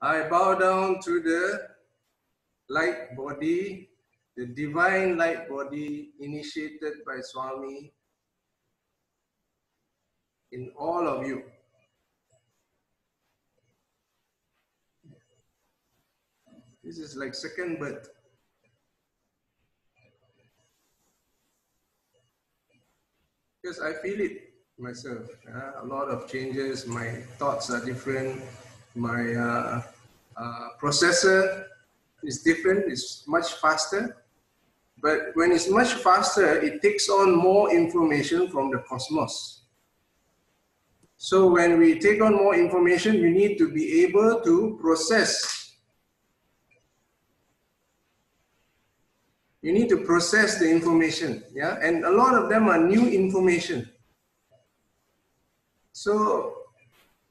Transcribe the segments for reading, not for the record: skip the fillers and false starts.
I bow down to the light body, the divine light body initiated by Swami in all of you. This is like second birth. Because I feel it myself. A lot of changes, my thoughts are different, my processor is different, it's much faster. But when it's much faster, it takes on more information from the cosmos. So when we take on more information, you need to be able to process. You need to process the information, yeah? And a lot of them are new information. So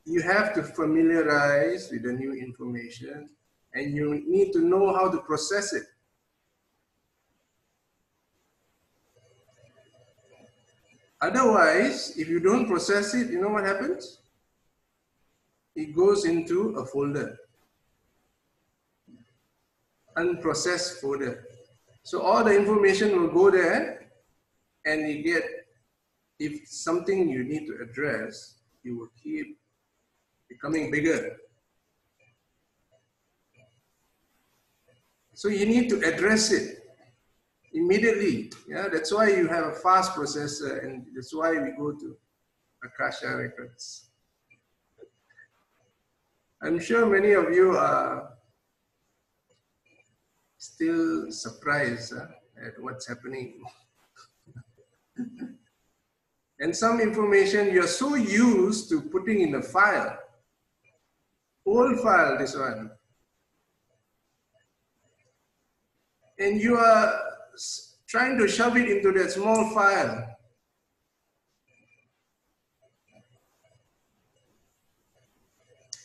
you have to familiarize with the new information and you need to know how to process it. Otherwise, if you don't process it, you know what happens? It goes into a folder, unprocessed folder. So all the information will go there and you get, if something you need to address, you will keep becoming bigger. So you need to address it immediately. Yeah, that's why you have a fast processor and that's why we go to Akasha records. I'm sure many of you are still surprised at what's happening. And some information you're so used to putting in a file, old file, this one. And you are trying to shove it into that small file.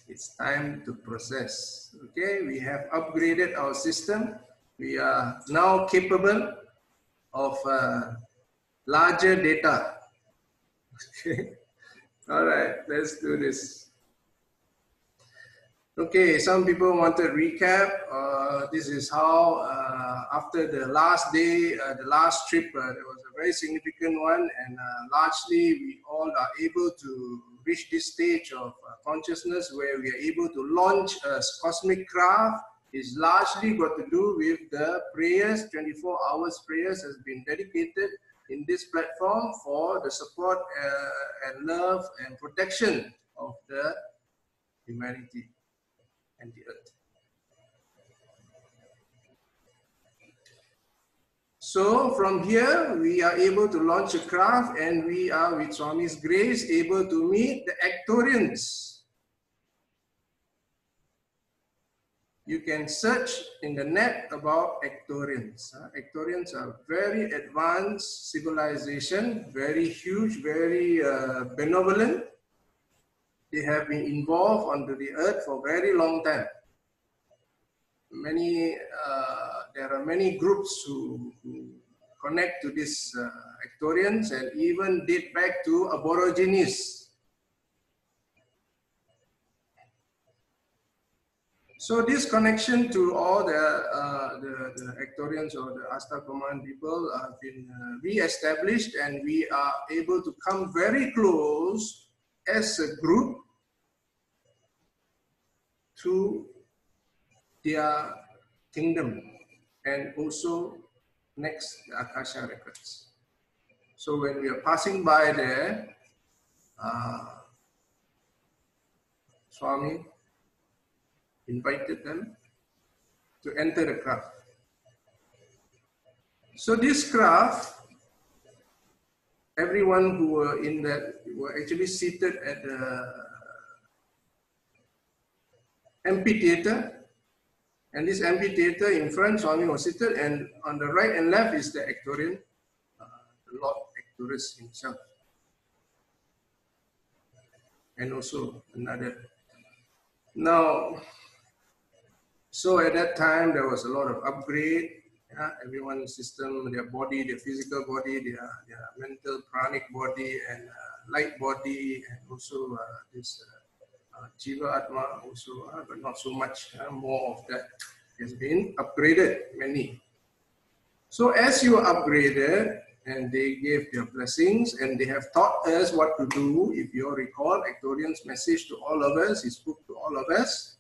It's time to process. Okay, we have upgraded our system. We are now capable of larger data. Okay, all right, let's do this. Okay, some people wanted recap. This is how after the last day, the last trip, there was a very significant one, and largely we all are able to reach this stage of consciousness where we are able to launch a cosmic craft. Is largely got to do with the prayers. 24 hours prayers has been dedicated in this platform for the support and love and protection of the humanity and the earth. So from here, we are able to launch a craft and we are, with Swami's grace, able to meet the Actorians. You can search in the net about Actorians. Actorians are very advanced civilization, very huge, very benevolent. They have been involved onto the earth for a very long time. There are many groups who connect to these Actorians and even date back to Aborigines. So this connection to all the Actorians or the Asta Command people have been re-established, and we are able to come very close as a group to their kingdom and also next the Akasha records. So when we are passing by there, Swami invited them to enter the craft. So this craft, everyone who were in that were actually seated at the amphitheater. And this amphitheater in front, Swami was seated, and on the right and left is the Actorian, the Lord Actorus himself. And also another. Now, so at that time, there was a lot of upgrade. Everyone's system, their body, their physical body, their mental, pranic body, and light body, and also this Jiva Atma also, but not so much. More of that has been upgraded, many. So as you are upgraded, and they gave their blessings, and they have taught us what to do. If you recall Ectorian's message to all of us, he spoke to all of us.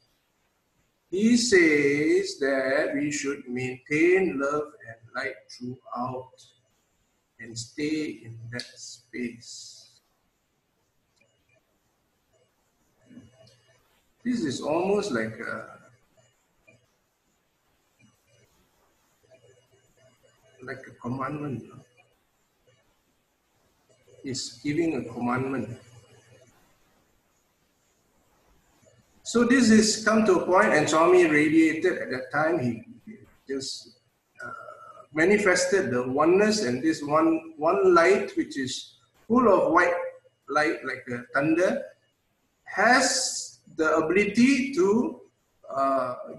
He says that we should maintain love and light throughout and stay in that space. This is almost like a commandment. He's giving a commandment. So this is come to a point, and Swami radiated at that time. He just manifested the oneness, and this one light, which is full of white light like a thunder, has the ability to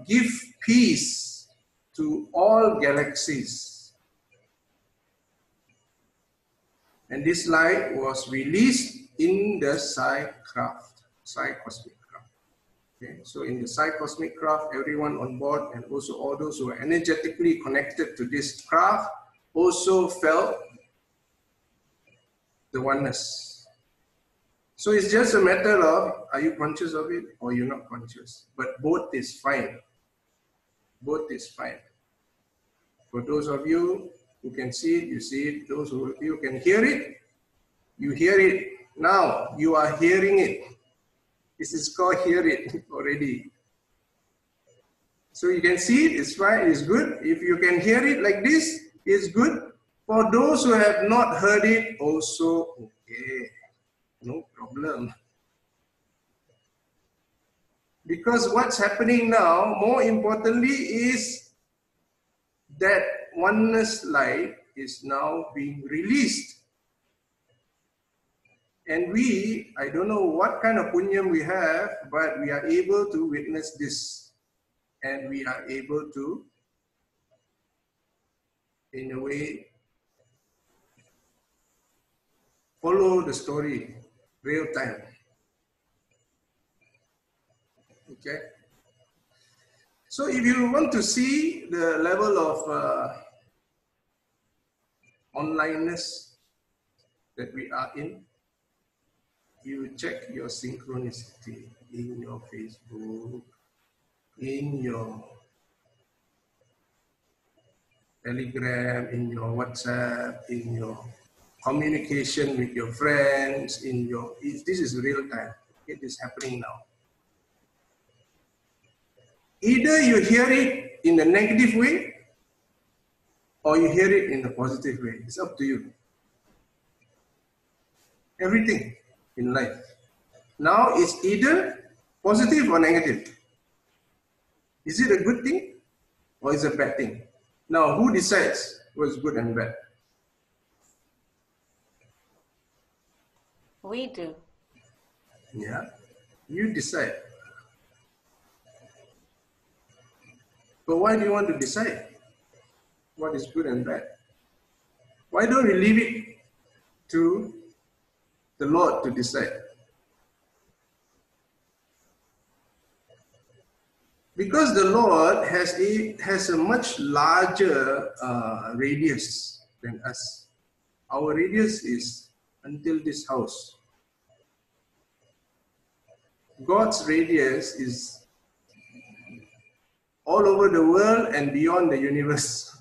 give peace to all galaxies. And this light was released in the psi cosmic craft. Okay? So in the psi cosmic craft, everyone on board, and also all those who are energetically connected to this craft, also felt the oneness. So it's just a matter of, are you conscious of it or you're not conscious? But both is fine. Both is fine. For those of you who can see it, you see it. Those of you can hear it, you hear it. Now you are hearing it. This is called hear it already. So you can see it, it's fine, it's good. If you can hear it like this, it's good. For those who have not heard it, also okay. No problem. Because what's happening now, more importantly, is that oneness light is now being released. And we, I don't know what kind of punyam we have, but we are able to witness this. And we are able to, in a way, follow the story real time. Okay? So if you want to see the level of onlineness that we are in, you check your synchronicity in your Facebook, in your Telegram, in your WhatsApp, in your communication with your friends, in your, this is real time. It is happening now. Either you hear it in a negative way or you hear it in a positive way. It's up to you. Everything in life. Now it's either positive or negative. Is it a good thing or is it a bad thing? Now who decides what's good and bad? We do. Yeah, you decide. But why do you want to decide what is good and bad? Why don't we leave it to the Lord to decide? Because the Lord has a much larger radius than us. Our radius is until this house. God's radius is all over the world and beyond the universe.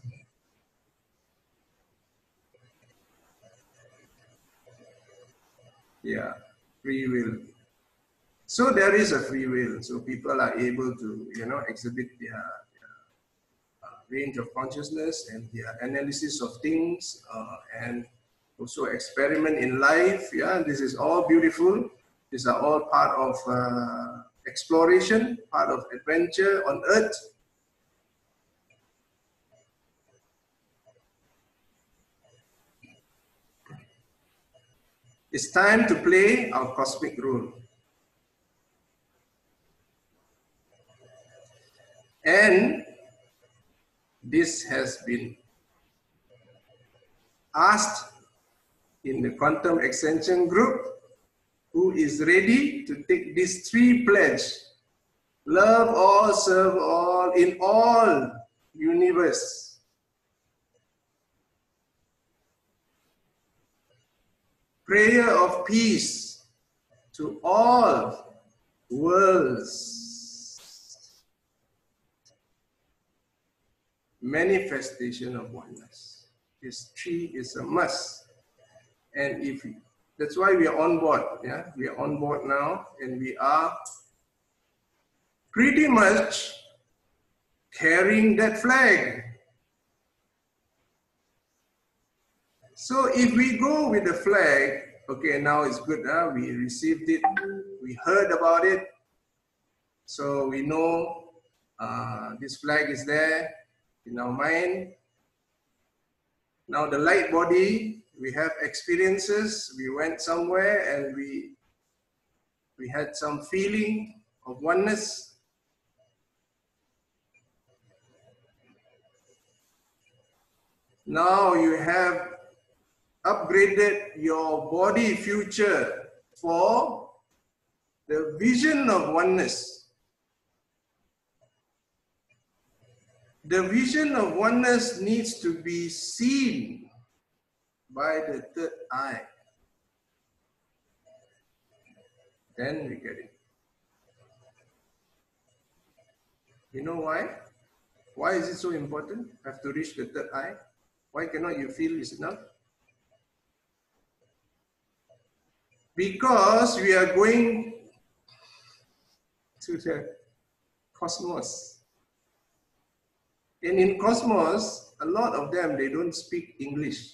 Yeah, free will. So there is a free will. So people are able to, exhibit their range of consciousness and their analysis of things and also experiment in life. Yeah, this is all beautiful. These are all part of exploration, part of adventure on Earth. It's time to play our cosmic role. And this has been asked in the quantum extension group who is ready to take these three pledges: love all, serve all, in all universe. Prayer of peace to all worlds. Manifestation of oneness. This three is a must. And that's why we are on board. Yeah, we are on board now, and we are pretty much carrying that flag. So if we go with the flag, okay, now it's good. We received it, we heard about it, so we know this flag is there in our mind. Now the light body, we have experiences. We went somewhere and we had some feeling of oneness. Now you have upgraded your body future for the vision of oneness. The vision of oneness needs to be seen by the third eye. Then we get it. You know why? Why is it so important? Have to reach the third eye? Why cannot you feel is enough? Because we are going to the cosmos. And in cosmos, a lot of them, they don't speak English.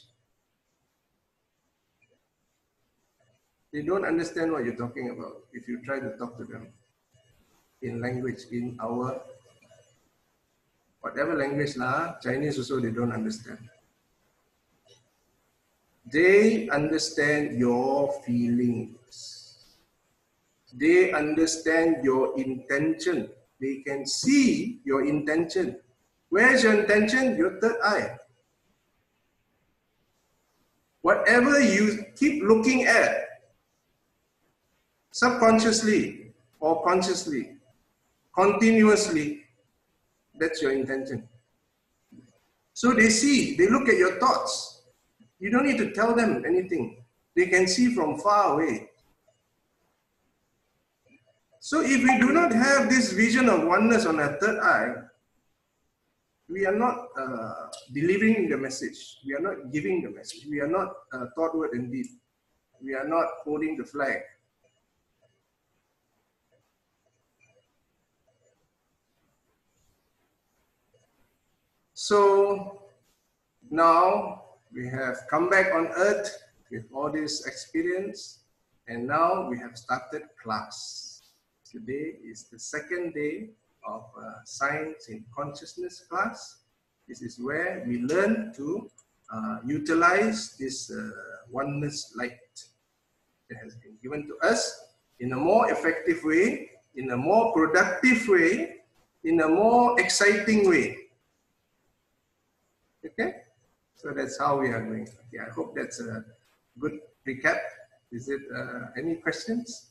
They don't understand what you're talking about if you try to talk to them in language, in our, whatever language lah, Chinese also they don't understand. They understand your feelings. They understand your intention. They can see your intention. Where's your intention? Your third eye. Whatever you keep looking at, subconsciously or consciously, continuously, that's your intention. So they see, they look at your thoughts. You don't need to tell them anything. They can see from far away. So if we do not have this vision of oneness on our third eye, we are not delivering the message. We are not giving the message. We are not thought, word, and deed. We are not holding the flag. So now we have come back on earth with all this experience, and now we have started class. Today is the second day of Science in Consciousness class. This is where we learn to utilize this oneness light that has been given to us in a more effective way, in a more productive way, in a more exciting way. Okay? So that's how we are going. Okay, I hope that's a good recap. Is it any questions?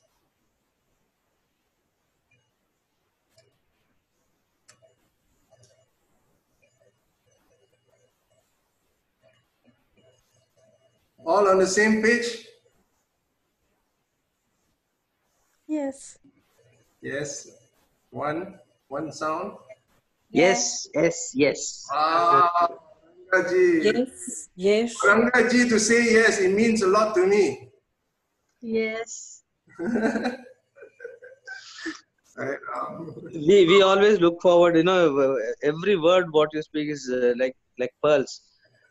All on the same page? Yes. Yes. One sound? Yes, yes, yes. Ah, Rangaji. Yes. Yes. Rangaji to say yes, it means a lot to me. Yes. Right, We always look forward, you know, every word what you speak is like pearls,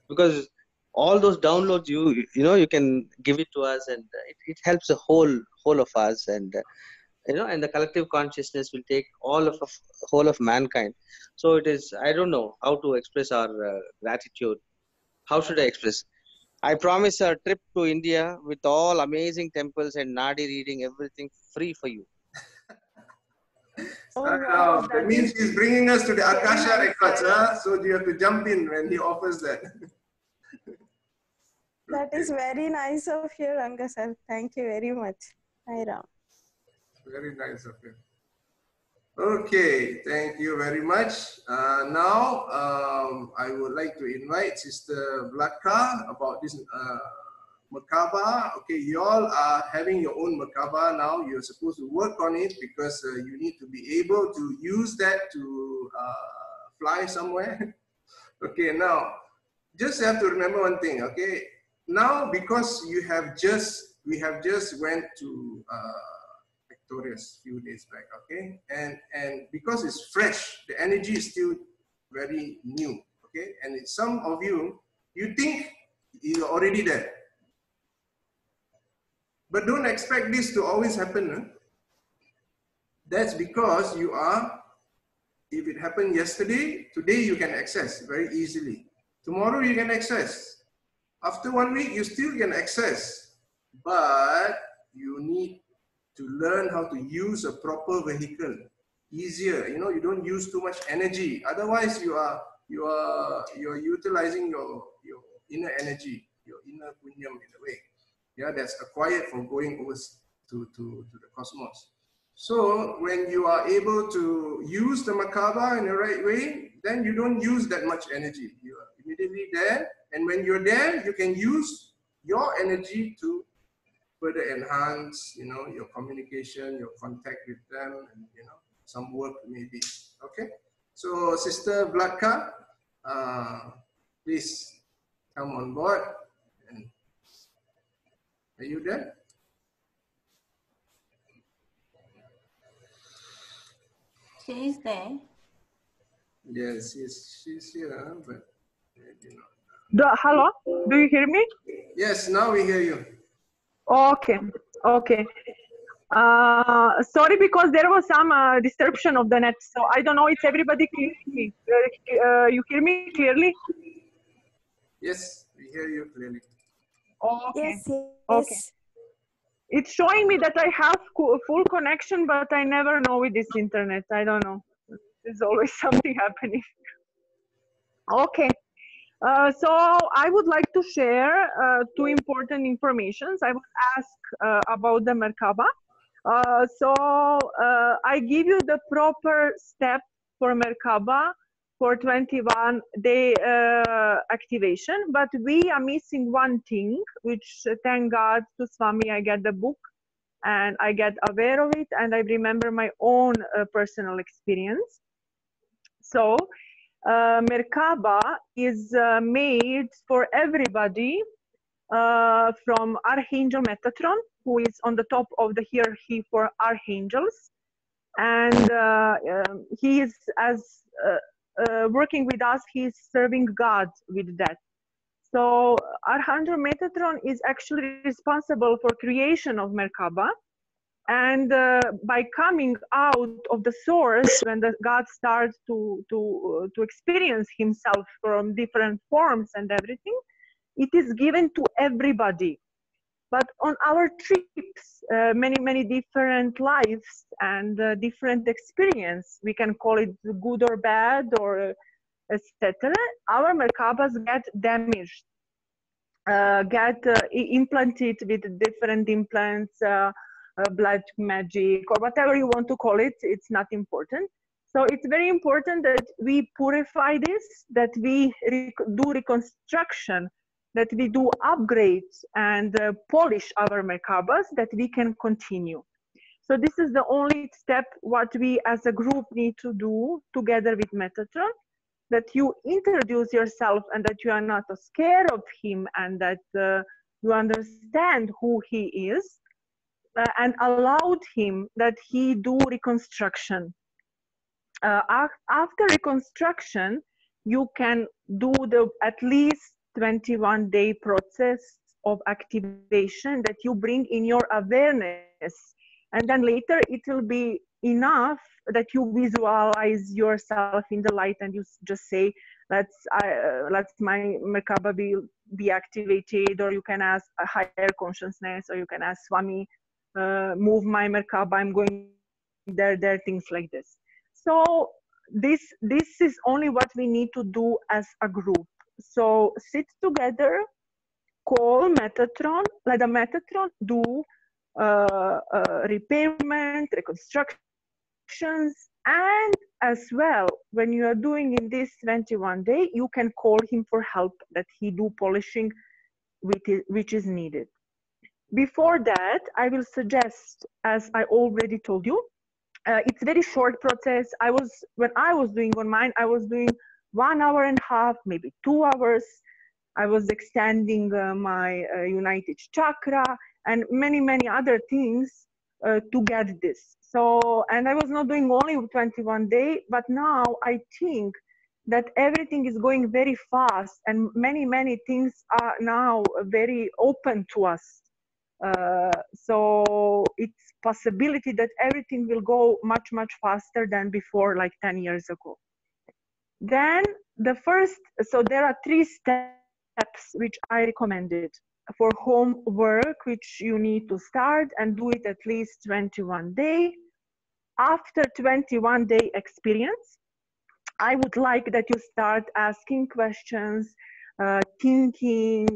because all those downloads you know you can give it to us, and it helps the whole of us, and you know, and the collective consciousness will take all of whole of mankind. So it is, I don't know how to express our gratitude. How should I express? I promise a trip to India with all amazing temples and nadi reading, everything free for you. Oh, wow, that means he's bringing us to the Akasha records, huh? So you have to jump in when he offers that. That is very nice of you, Ranga sir. Thank you very much. Hi, Ram. Very nice of you. Okay, thank you very much. Now, I would like to invite Sister Vladka about this Merkava. Okay, you all are having your own Merkava now. You're supposed to work on it because you need to be able to use that to fly somewhere. Okay, now, just have to remember one thing, okay? Now, because we have just went to Victorious few days back, okay? And because it's fresh, the energy is still very new, okay? And some of you, you think you're already there. But don't expect this to always happen. Huh? That's because you are, if it happened yesterday, today you can access very easily. Tomorrow you can access. After 1 week, you still can access. But you need to learn how to use a proper vehicle. Easier, you know, you don't use too much energy. Otherwise, you're utilizing your inner energy, your inner punyam in a way. Yeah, that's acquired from going over to the cosmos. So when you are able to use the Merkava in the right way, then you don't use that much energy. You are immediately there, and when you're there, you can use your energy to further enhance, you know, your communication, your contact with them, and you know, some work maybe. Okay. So, Sister Vladka, please come on board. And are you there? She is there. Yes, she's here, but you know. Hello, do you hear me? Yes, now we hear you. Okay, okay. Sorry, because there was some disruption of the net, so I don't know if everybody can hear me. You hear me clearly? Yes, we hear you clearly. Okay. Yes, yes. Okay. It's showing me that I have full connection, but I never know with this internet. I don't know. There's always something happening. Okay. So I would like to share two important informations. I will ask about the Merkava. I give you the proper step for Merkava for 21-day activation, but we are missing one thing, which thank God to Swami, I get the book and I get aware of it and I remember my own personal experience. So Merkava is made for everybody from Archangel Metatron, who is on the top of the hierarchy for archangels. And he is, as working with us, he is serving God with that. So Archangel Metatron is actually responsible for creation of Merkava. And by coming out of the source, when God starts to experience himself from different forms and everything, it is given to everybody. But on our trips, many different lives and different experience, we can call it good or bad or etc. Our Merkavas get damaged, get implanted with different implants, blood magic, or whatever you want to call it. It's not important. So it's very important that we purify this, that we do reconstruction, that we do upgrades and polish our Merkavas, that we can continue. So this is the only step what we as a group need to do together with Metatron, that you introduce yourself and that you are not scared of him and that you understand who he is, and allowed him that he do reconstruction. After reconstruction, you can do the at least 21-day process of activation that you bring in your awareness. And then later it will be enough that you visualize yourself in the light and you just say, let's my Merkava be activated, or you can ask a higher consciousness, or you can ask Swami, move my Merkava, I'm going there, things like this. So this is only what we need to do as a group. So sit together, call Metatron, let the Metatron do repairment, reconstructions, and as well, when you are doing in this 21 day, you can call him for help that he do polishing which is needed. Before that, I will suggest, as I already told you, it's very short process. When I was doing on mine, I was doing 1.5 hours, maybe 2 hours. I was extending my United Chakra and many other things to get this. So, and I was not doing only 21 days, but now I think that everything is going very fast and many things are now very open to us. So it's possibility that everything will go much faster than before, like 10 years ago. Then so there are 3 steps which I recommended for homework, which you need to start and do it at least 21 days. After 21 day experience, I would like that you start asking questions, thinking.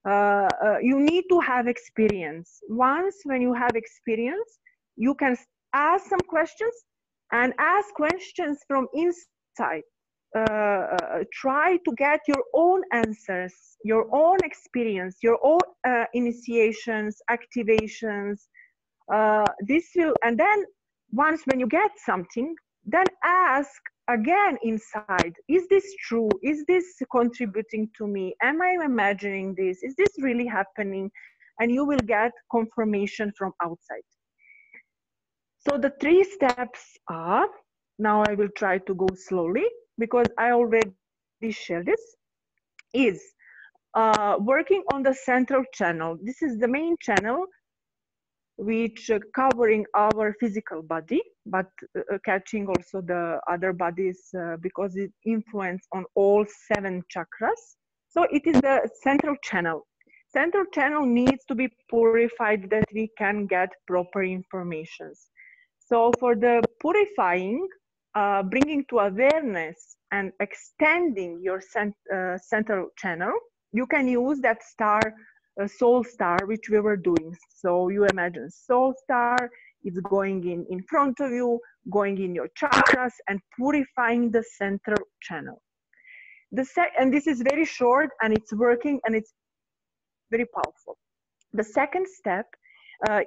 You need to have experience. Once when you have experience, you can ask some questions and ask questions from inside. Try to get your own answers, your own experience, your own initiations, activations. This will, and then once when you get something, then ask again inside, is this true? Is this contributing to me? Am I imagining this? Is this really happening? And you will get confirmation from outside. So the 3 steps are, now I will try to go slowly because I already shared this, is working on the central channel. This is the main channel which covering our physical body, but catching also the other bodies because it influences on all 7 chakras. So it is the central channel. Central channel needs to be purified that we can get proper informations. So for the purifying, bringing to awareness and extending your central channel, you can use that star, soul star, which we were doing. So you imagine soul star, it's going in front of you, going in your chakras and purifying the central channel. And this is very short and it's working and it's very powerful. The second step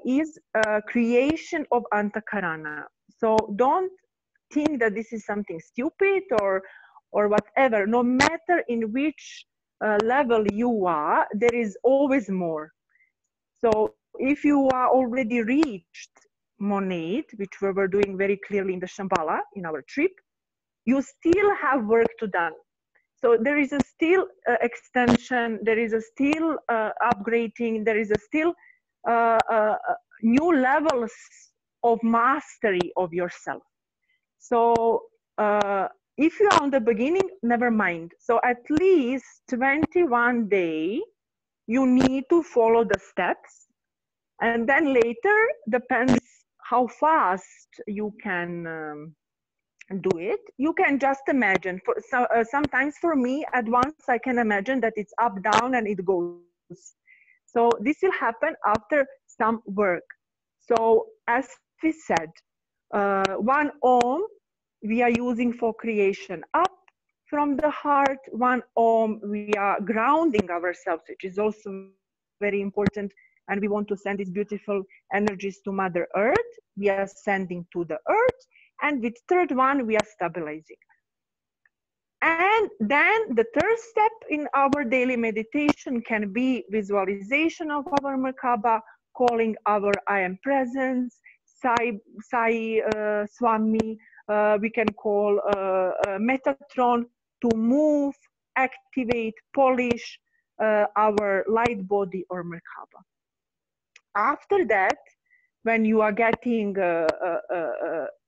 is creation of Antakarana. So don't think that this is something stupid or whatever. No matter in which level you are, there is always more. So if you are already reached Monade, which we were doing very clearly in the Shambhala in our trip, you still have work to done. So there is a still extension, there is a still upgrading, there is a still new levels of mastery of yourself. So if you are on the beginning, never mind. So at least 21 days, you need to follow the steps. And then later, depends how fast you can do it. You can just imagine. Sometimes for me, at once, I can imagine that it's up, down, and it goes. So this will happen after some work. So as we said, 1 Om we are using for creation up from the heart. 1 Om we are grounding ourselves, which is also very important. And we want to send these beautiful energies to Mother Earth. We are sending to the Earth. And with 3rd one, we are stabilizing. And then the 3rd step in our daily meditation can be visualization of our Merkava, calling our I Am Presence, Sai Swami. We can call Metatron to move, activate, polish our light body or Merkava. After that, when you are getting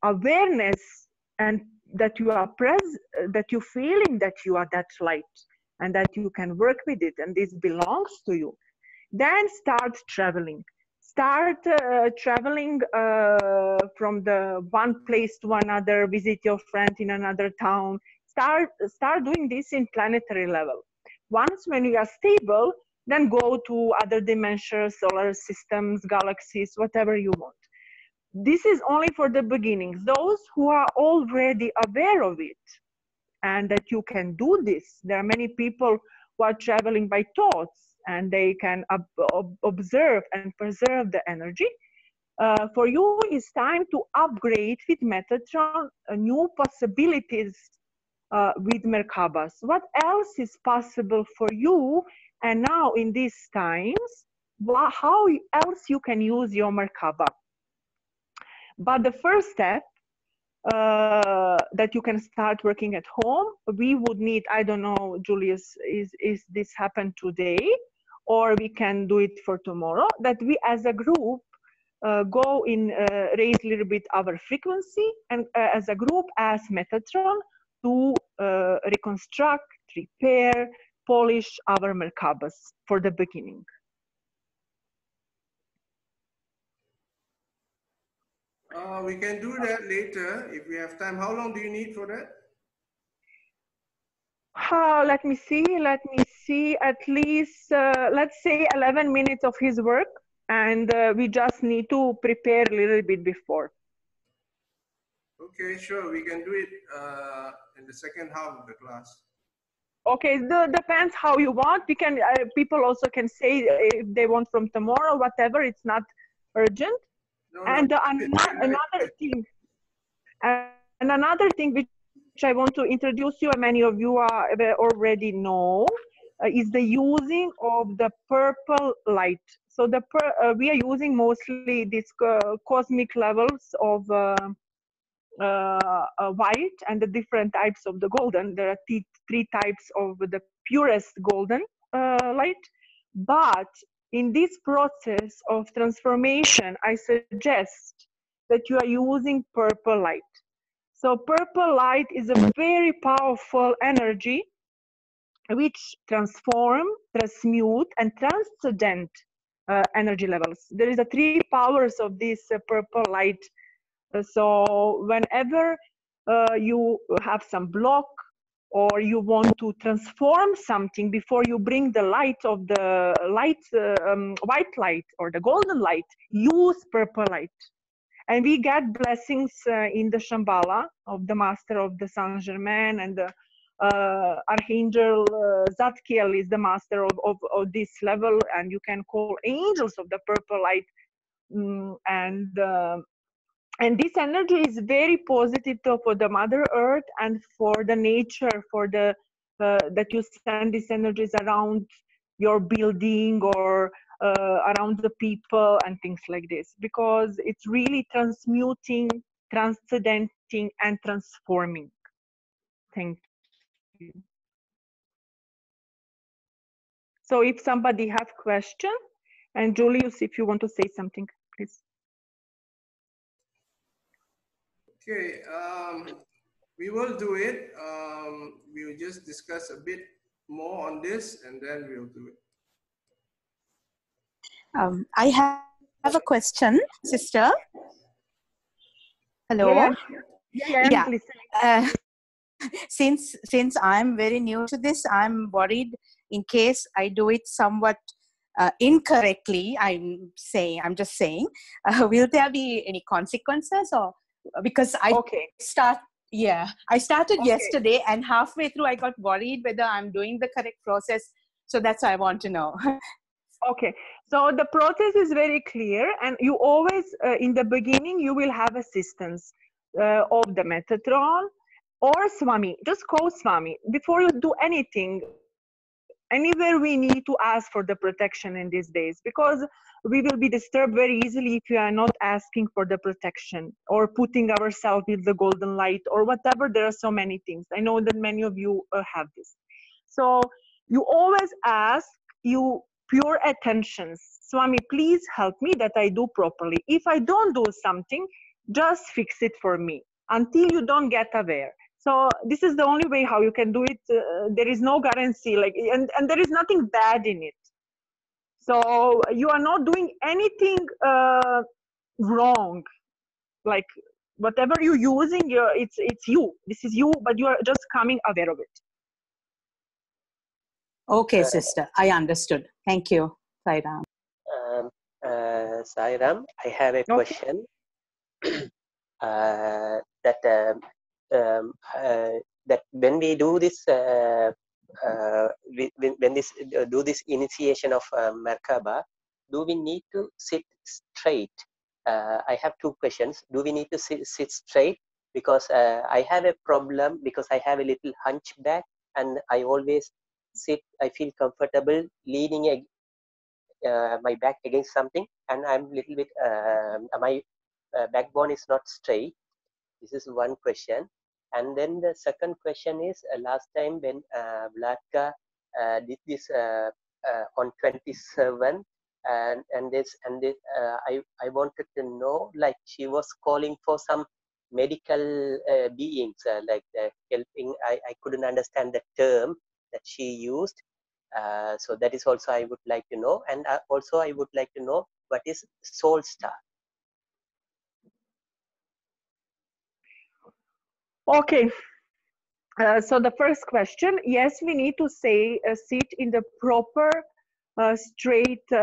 awareness and that you are present, that you feeling that you are that light and that you can work with it and this belongs to you, then start traveling. Start traveling from the one place to another, visit your friend in another town. Start doing this in planetary level. Once when you are stable, then go to other dimensions, solar systems, galaxies, whatever you want. This is only for the beginning. Those who are already aware of it and that you can do this. There are many people who are traveling by thoughts and they can observe and preserve the energy. For you, it's time to upgrade with Metatron new possibilities with Merkabas. What else is possible for you? And now in these times, how else you can use your Merkaba? But the first step that you can start working at home, we would need, I don't know, Julius, is this happen today? Or we can do it for tomorrow, that we as a group go in, raise a little bit our frequency, and as a group, ask Metatron to reconstruct, repair, polish our Merkabas for the beginning. We can do that later if we have time. How long do you need for that? Let me see, at least, let's say 11 minutes of his work, and we just need to prepare a little bit before. Okay, sure, we can do it in the second half of the class. Okay, depends how you want. We can, people also can say if they want from tomorrow, whatever, it's not urgent. No, And another thing which I want to introduce you, and many of you already know, is the using of the purple light. So we are using mostly these cosmic levels of white and the different types of the golden. There are three types of the purest golden light. But in this process of transformation, I suggest that you are using purple light. So purple light is a very powerful energy which transform, transmute, and transcendent energy levels. There is the three powers of this purple light. So whenever you have some block or you want to transform something before you bring the light of the white light or the golden light, use purple light. And we get blessings in the Shambhala of the Master of the Saint Germain, and the Archangel Zadkiel is the master of this level, and you can call angels of the purple light. And this energy is very positive for the Mother Earth and for the nature, for the that you send these energies around your building or around the people and things like this, because it's really transmuting, transcendenting, and transforming. Thank you. So if somebody have question, and Julius, if you want to say something, please. Okay, we will do it. We will just discuss a bit more on this, and then we'll do it. I have a question, sister. Hello. Yeah. Since I'm very new to this, I'm worried in case I do it somewhat incorrectly. I'm just saying, will there be any consequences, or because I started yesterday, and halfway through I got worried whether I'm doing the correct process. So that's what I want to know. Okay, so the process is very clear, and you always, in the beginning, you will have assistance of the Metatron or Swami. Just call Swami. Before you do anything, anywhere we need to ask for the protection in these days, because we will be disturbed very easily if we are not asking for the protection or putting ourselves with the golden light or whatever. There are so many things. I know that many of you have this. So you always ask you pure attentions. Swami, please help me that I do properly. If I don't do something, just fix it for me until you don't get aware. So this is the only way how you can do it. There is no guarantee, and there is nothing bad in it. So you are not doing anything wrong. Like whatever you're using, it's you. This is you, but you are just coming aware of it. Okay, sister, I understood. Thank you, Sairam. Sairam, I have a question. That when we do this do this initiation of Merkaba, do we need to sit straight? I have two questions. Do we need to sit straight? Because I have a problem because I have a little hunchback and I always sit, I feel comfortable leaning my back against something, and I'm little bit my backbone is not straight. This is one question. And then the second question is last time when Vladka did this on 27, and this I wanted to know, like, she was calling for some medical beings like helping. I couldn't understand the term that she used. So that is also I would like to know, and also I would like to know what is soul star. Okay. So the first question, yes, we need to say sit in the proper straight in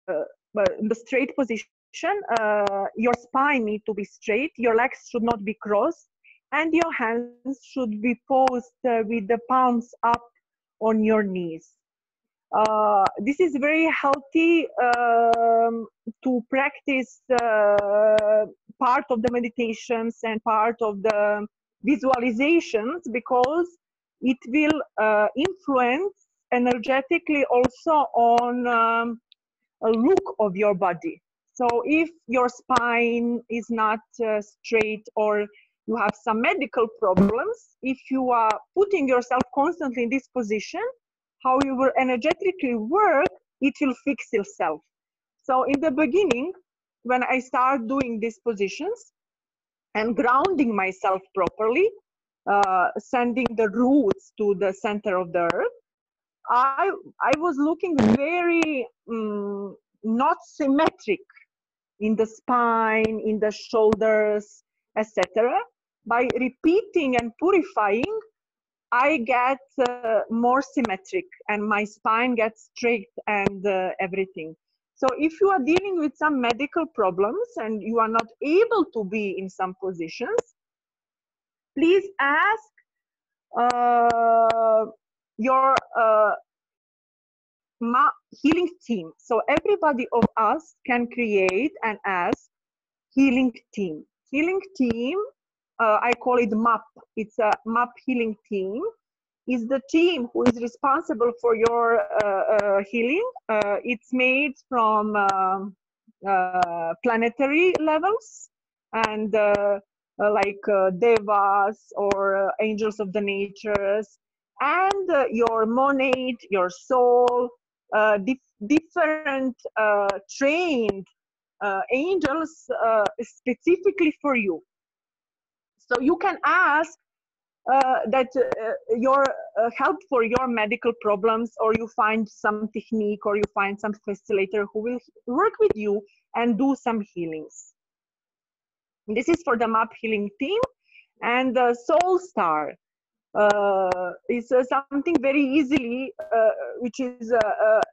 the straight position. Your spine needs to be straight, your legs should not be crossed, and your hands should be posed with the palms up on your knees. This is very healthy to practice part of the meditations and part of the visualizations, because it will influence energetically also on a look of your body. So if your spine is not straight, or you have some medical problems, if you are putting yourself constantly in this position, how you will energetically work, it will fix itself. So in the beginning, when I start doing these positions and grounding myself properly, sending the roots to the center of the earth, I was looking very not symmetric in the spine, in the shoulders, etc. By repeating and purifying, I get more symmetric, and my spine gets straight and everything. So if you are dealing with some medical problems and you are not able to be in some positions, please ask your healing team. So everybody of us can create and ask healing team. Healing team, I call it MAP. It's a MAP healing team. Is the team who is responsible for your healing. It's made from planetary levels, and like devas or angels of the natures, and your monad, your soul, different trained angels specifically for you. So you can ask that your help for your medical problems, or you find some technique, or you find some facilitator who will work with you and do some healings. This is for the MAP healing team. And the soul star is something very easily, which is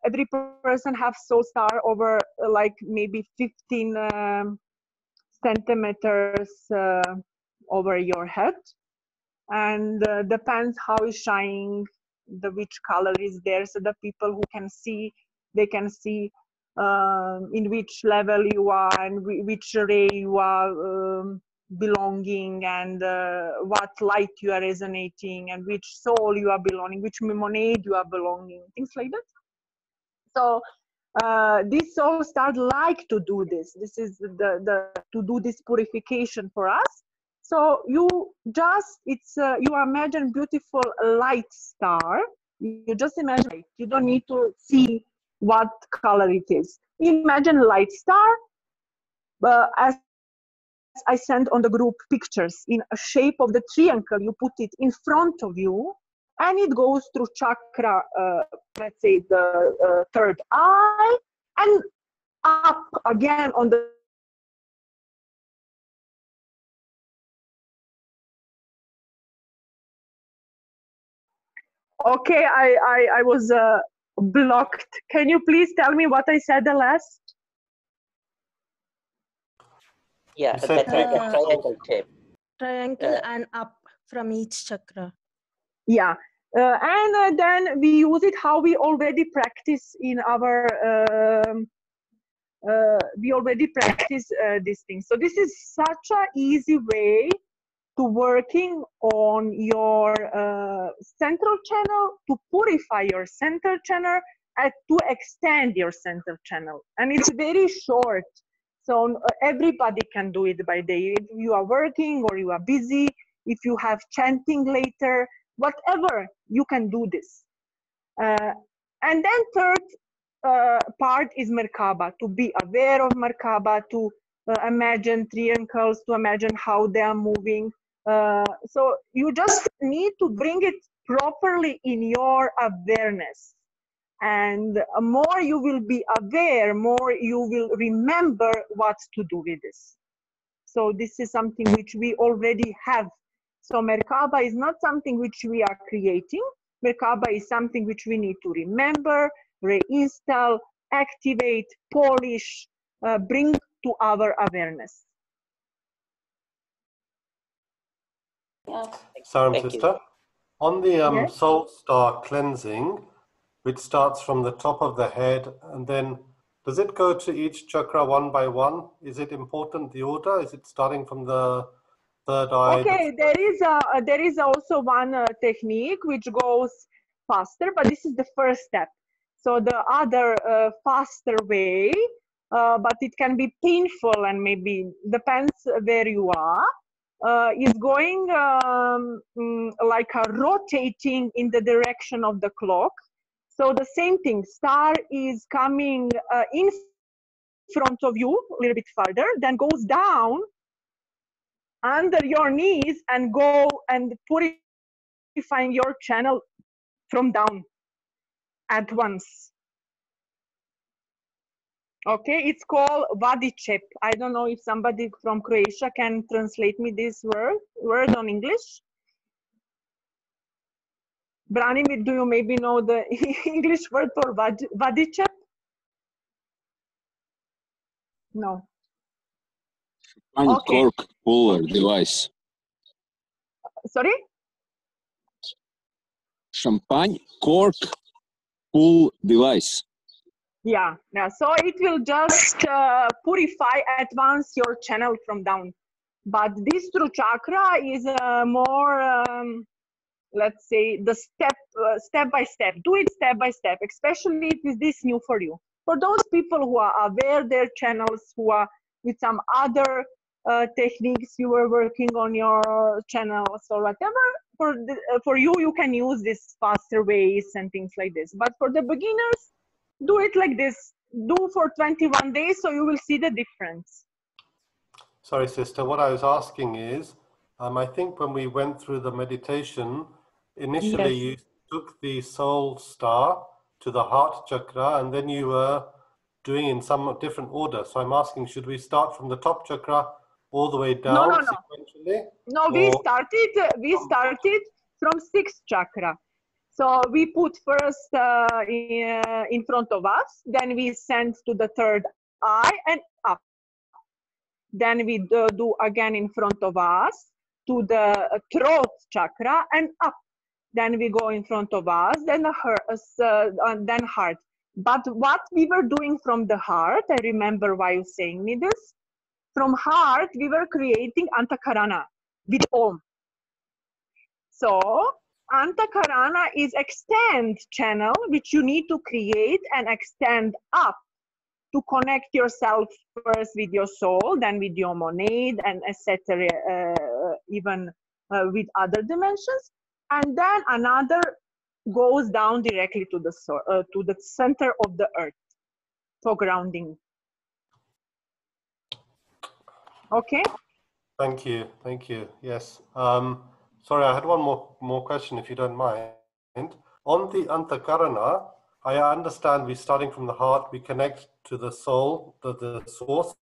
every person have soul star over like maybe 15 centimeters over your head, and depends how it's shining, which color is there, so the people who can see, they can see in which level you are, and which ray you are belonging, and what light you are resonating, and which soul you are belonging, which monad you are belonging, things like that. So this soul star like to do this. This is to do this purification for us. So you just, you imagine beautiful light star. You just imagine it. You don't need to see what color it is. Imagine light star, as I send on the group pictures in a shape of the triangle. You put it in front of you, and it goes through chakra, let's say the third eye, and up again on the Okay, I was blocked. Can you please tell me what I said the last? Yeah, You said that triangle shape. Triangle and up from each chakra. Yeah, and then we use it how we already practice in our this thing. So this is such a easy way to working on your central channel, to purify your center channel, and to extend your center channel. And it's very short, so everybody can do it by day. If you are working or you are busy, if you have chanting later, whatever, you can do this. And then third part is Merkaba, to be aware of Merkaba, to imagine triangles, to imagine how they are moving. So you just need to bring it properly in your awareness. And more you will be aware, more you will remember what to do with this. So this is something which we already have. So Merkaba is not something which we are creating. Merkaba is something which we need to remember, reinstall, activate, polish, bring to our awareness. Saram, Thank sister. you. On the Yes? soul star cleansing, which starts from the top of the head, and then does it go to each chakra one by one? Is it important, the order? Is it starting from the third eye? Okay, there is also one technique which goes faster, but this is the first step. So the other faster way, but it can be painful and maybe depends where you are, is going like a rotating in the direction of the clock. So the same thing, star is coming in front of you a little bit further, then goes down under your knees and go and purifying your channel from down at once. Okay, it's called Vadicep. I don't know if somebody from Croatia can translate me this word on English. Branimir, do you maybe know the English word for Vadicep? No. And Okay. cork puller device. Sorry? Champagne cork pull device. Yeah. So it will just purify at once your channel from down. But this through chakra is more, let's say, the step by step. Do it step by step, especially if it's this new for you. For those people who are aware their channels, who are with some other techniques you were working on your channels or whatever, for you, you can use these faster ways and things like this. But for the beginners, do it like this. Do for 21 days so you will see the difference. Sorry, sister, what I was asking is, I think when we went through the meditation, initially Yes. you took the soul star to the heart chakra, and then you were doing in some different order. So I'm asking, should we start from the top chakra all the way down No. sequentially? No, we started from sixth chakra. So we put first in front of us, then we send to the third eye and up. Then we do again in front of us to the throat chakra and up. Then we go in front of us, then heart. But what we were doing from the heart, I remember why you saying me this. From heart, we were creating Antakarana with Om. So Antakarana is extend channel, which you need to create and extend up to connect yourself first with your soul, then with your monad, and etc. Even with other dimensions, and then another goes down directly to the center of the earth for grounding. Okay. Thank you. Yes. Sorry, I had one more question, if you don't mind. On the Antakarana, I understand we're starting from the heart, we connect to the soul, the source,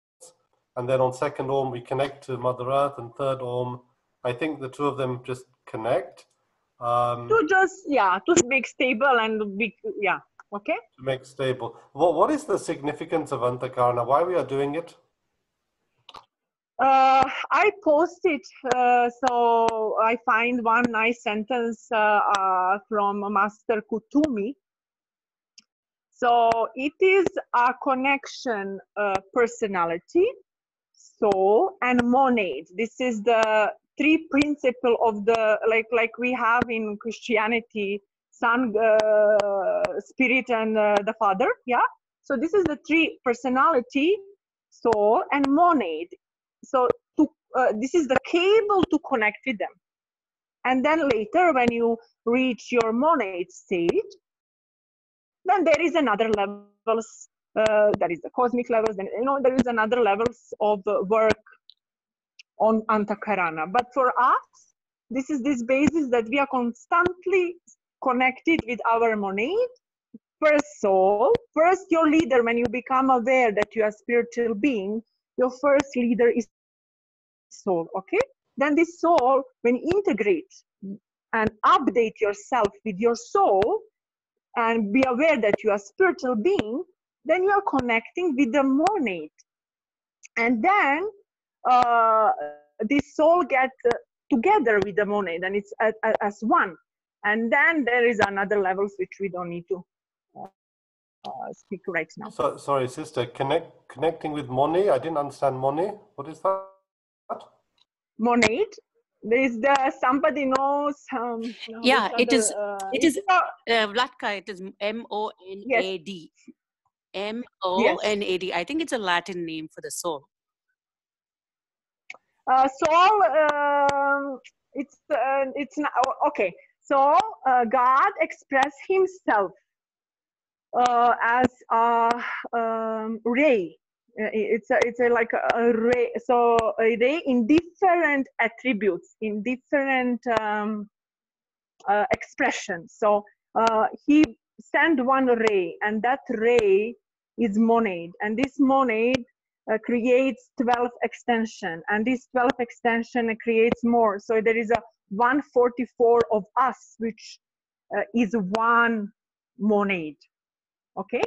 and then on second Om, we connect to Mother Earth, and third Om, I think the two of them just connect. To just, yeah, to make stable and be, yeah, okay. To make stable. What is the significance of Antakarana? Why we are doing it? I post it, so I find one nice sentence from Master Kutumi. So it is a connection, personality, soul, and monad. This is the three principle of the, like we have in Christianity, Son, Spirit, and the Father. Yeah. So this is the three: personality, soul, and monad. So this is the cable to connect with them. And then later, when you reach your monad state, then there is another levels. There is the cosmic levels. Then there is another levels of work on Antakarana. But for us, this is this basis that we are constantly connected with our monad. First soul, first your leader. When you become aware that you are a spiritual being, your first leader is soul, okay? Then this soul, when you integrate and update yourself with your soul and be aware that you are a spiritual being, then you are connecting with the monad. And then this soul gets together with the monad, and it's as one. And then there is another levels which we don't need to speak right now. So, sorry, sister, connecting with Moni. I didn't understand Moni. What is that? Monad. There is somebody knows. Yeah, it is. It is Vlatka. It is MONAD. Yes. MONAD. I think it's a Latin name for the soul. Soul. It's not okay. So God expressed Himself as a ray. It's like a ray. So a ray in different attributes, in different expressions. So He sent one ray, and that ray is monad, and this monad creates 12 extension, and this 12 extension creates more. So there is a 144 of us, which is one monad. Okay,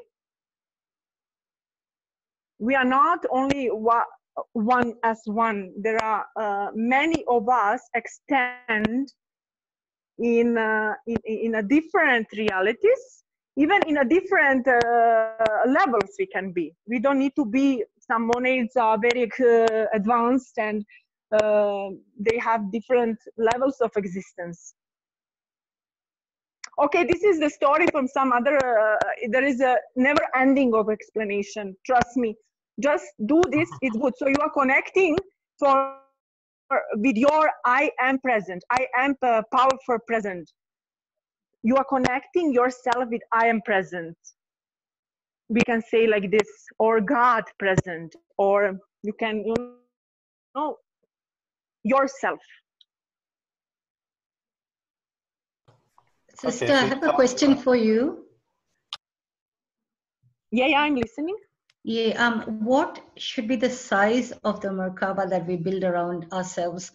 we are not only one as one. There are many of us extend in a different realities, even in a different levels we can be. We don't need to be, some monads are very advanced, and they have different levels of existence. Okay, this is the story from some other, there is a never ending of explanation. Trust me, just do this, it's good. So you are connecting with your I am present, I am powerful present. You are connecting yourself with I am present. We can say like this, or God present, or you can, yourself. Sister, I have a question for you. Yeah, I'm listening. Yeah, what should be the size of the Merkava that we build around ourselves?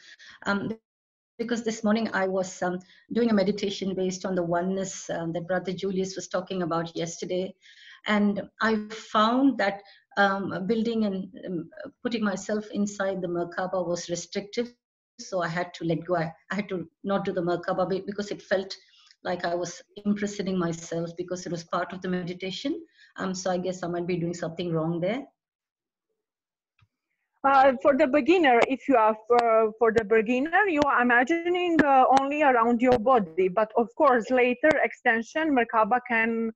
Because this morning I was doing a meditation based on the oneness that Brother Julius was talking about yesterday. And I found that building and putting myself inside the Merkava was restrictive. So I had to let go. I had to not do the Merkava because it felt like I was imprisoning myself because it was part of the meditation. So I guess I might be doing something wrong there. For the beginner, if you are for the beginner, you are imagining only around your body. But of course, later extension, Merkava can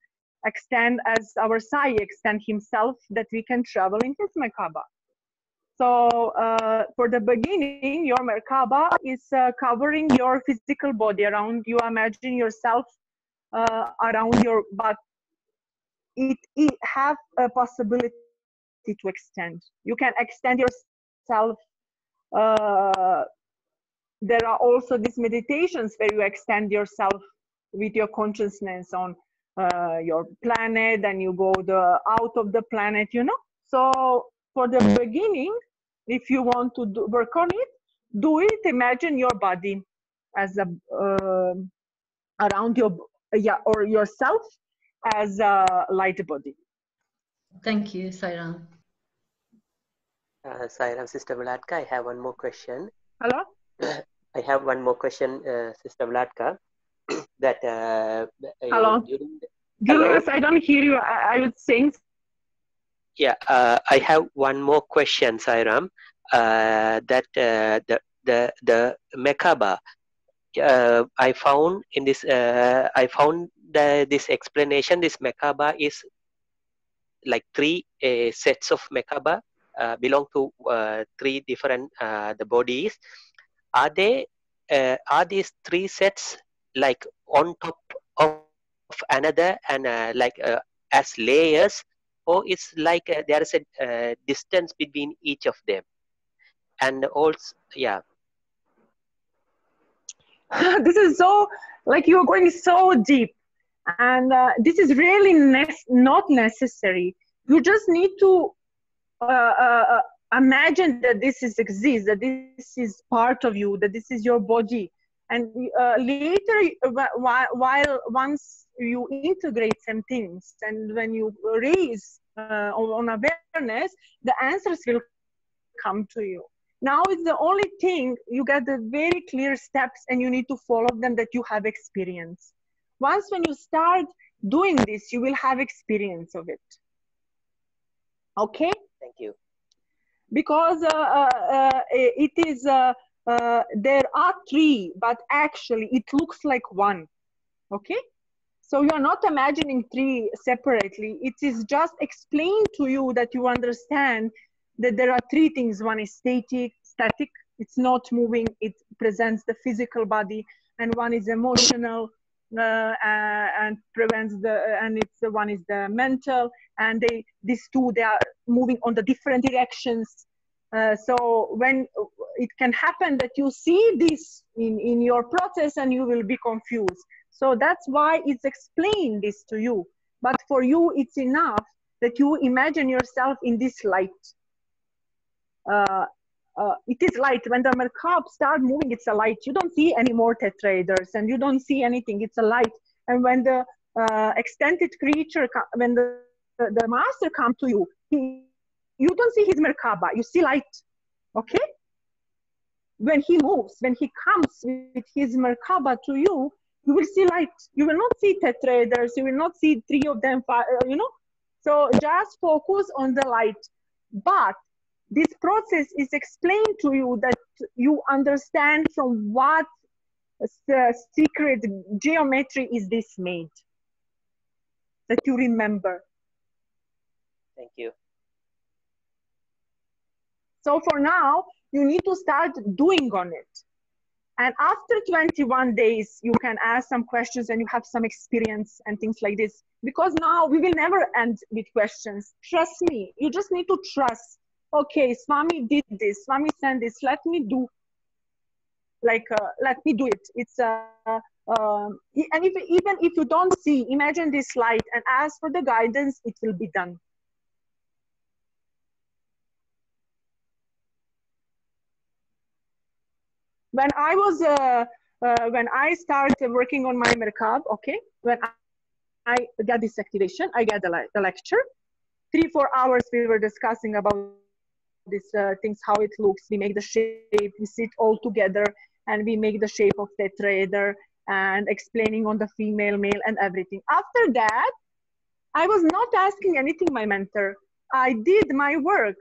extend as our Sai extend himself, that we can travel in his Merkava. So for the beginning, your Merkava is covering your physical body around. You imagine yourself around your, but it have a possibility to extend. You can extend yourself. There are also these meditations where you extend yourself with your consciousness on your planet, and you go out of the planet, So for the beginning, if you want to work on it, do it. Imagine your body as a around your or yourself as a light body. Thank you, Sairam. Sairam, Sister Vlatka, I have one more question. Hello? I have one more question, Sister Vlatka. That Hello? Julius, I don't hear you. I was saying. Yeah, I have one more question, Sairam. That the Merkava, I found in this. I found this explanation. This Merkava is like three sets of Merkava belong to three different the bodies. Are these three sets like on top of another and as layers, or it's like there is a distance between each of them? And also, yeah. This is so, like, you're going so deep, and this is really not necessary. You just need to imagine that this exists, that this is part of you, that this is your body. And later, while once you integrate some things, and when you raise on awareness, the answers will come to you. Now it's the only thing, you get the very clear steps and you need to follow them that you have experience. Once when you start doing this, you will have experience of it. Okay? Thank you. Because it is, there are three, but actually it looks like one. Okay? So you are not imagining three separately. It is just explained to you that you understand that there are three things. One is static, it's not moving, it presents the physical body, and one is emotional, and prevents and it's the one is the mental, and these two, they are moving on the different directions. So when it can happen that you see this in your process and you will be confused. So that's why it's explained this to you. But for you, it's enough that you imagine yourself in this light. It is light. When the Merkava start moving, it's a light. You don't see any more tetraders and you don't see anything. It's a light. And when the extended creature, when the master comes to you, you don't see his Merkava. You see light. Okay? When he moves, when he comes with his Merkava to you, you will see light. You will not see tetraders. You will not see three of them, you know? So just focus on the light. But this process is explained to you that you understand from what secret geometry is this made. That you remember. Thank you. So for now, you need to start doing on it. And after 21 days, you can ask some questions and you have some experience and things like this. Because now we will never end with questions. Trust me, you just need to trust. Okay, Swami did this, Swami sent this, let me do, let me do it. It's and even if you don't see, imagine this light and ask for the guidance, it will be done. When I was, when I started working on my Merkava, okay, when I got this activation, I got the lecture. 3-4 hours we were discussing about these things, how it looks. We make the shape, we sit all together, and we make the shape of tetraeder and explaining on the female, male, and everything. After that, I was not asking anything my mentor. I did my work.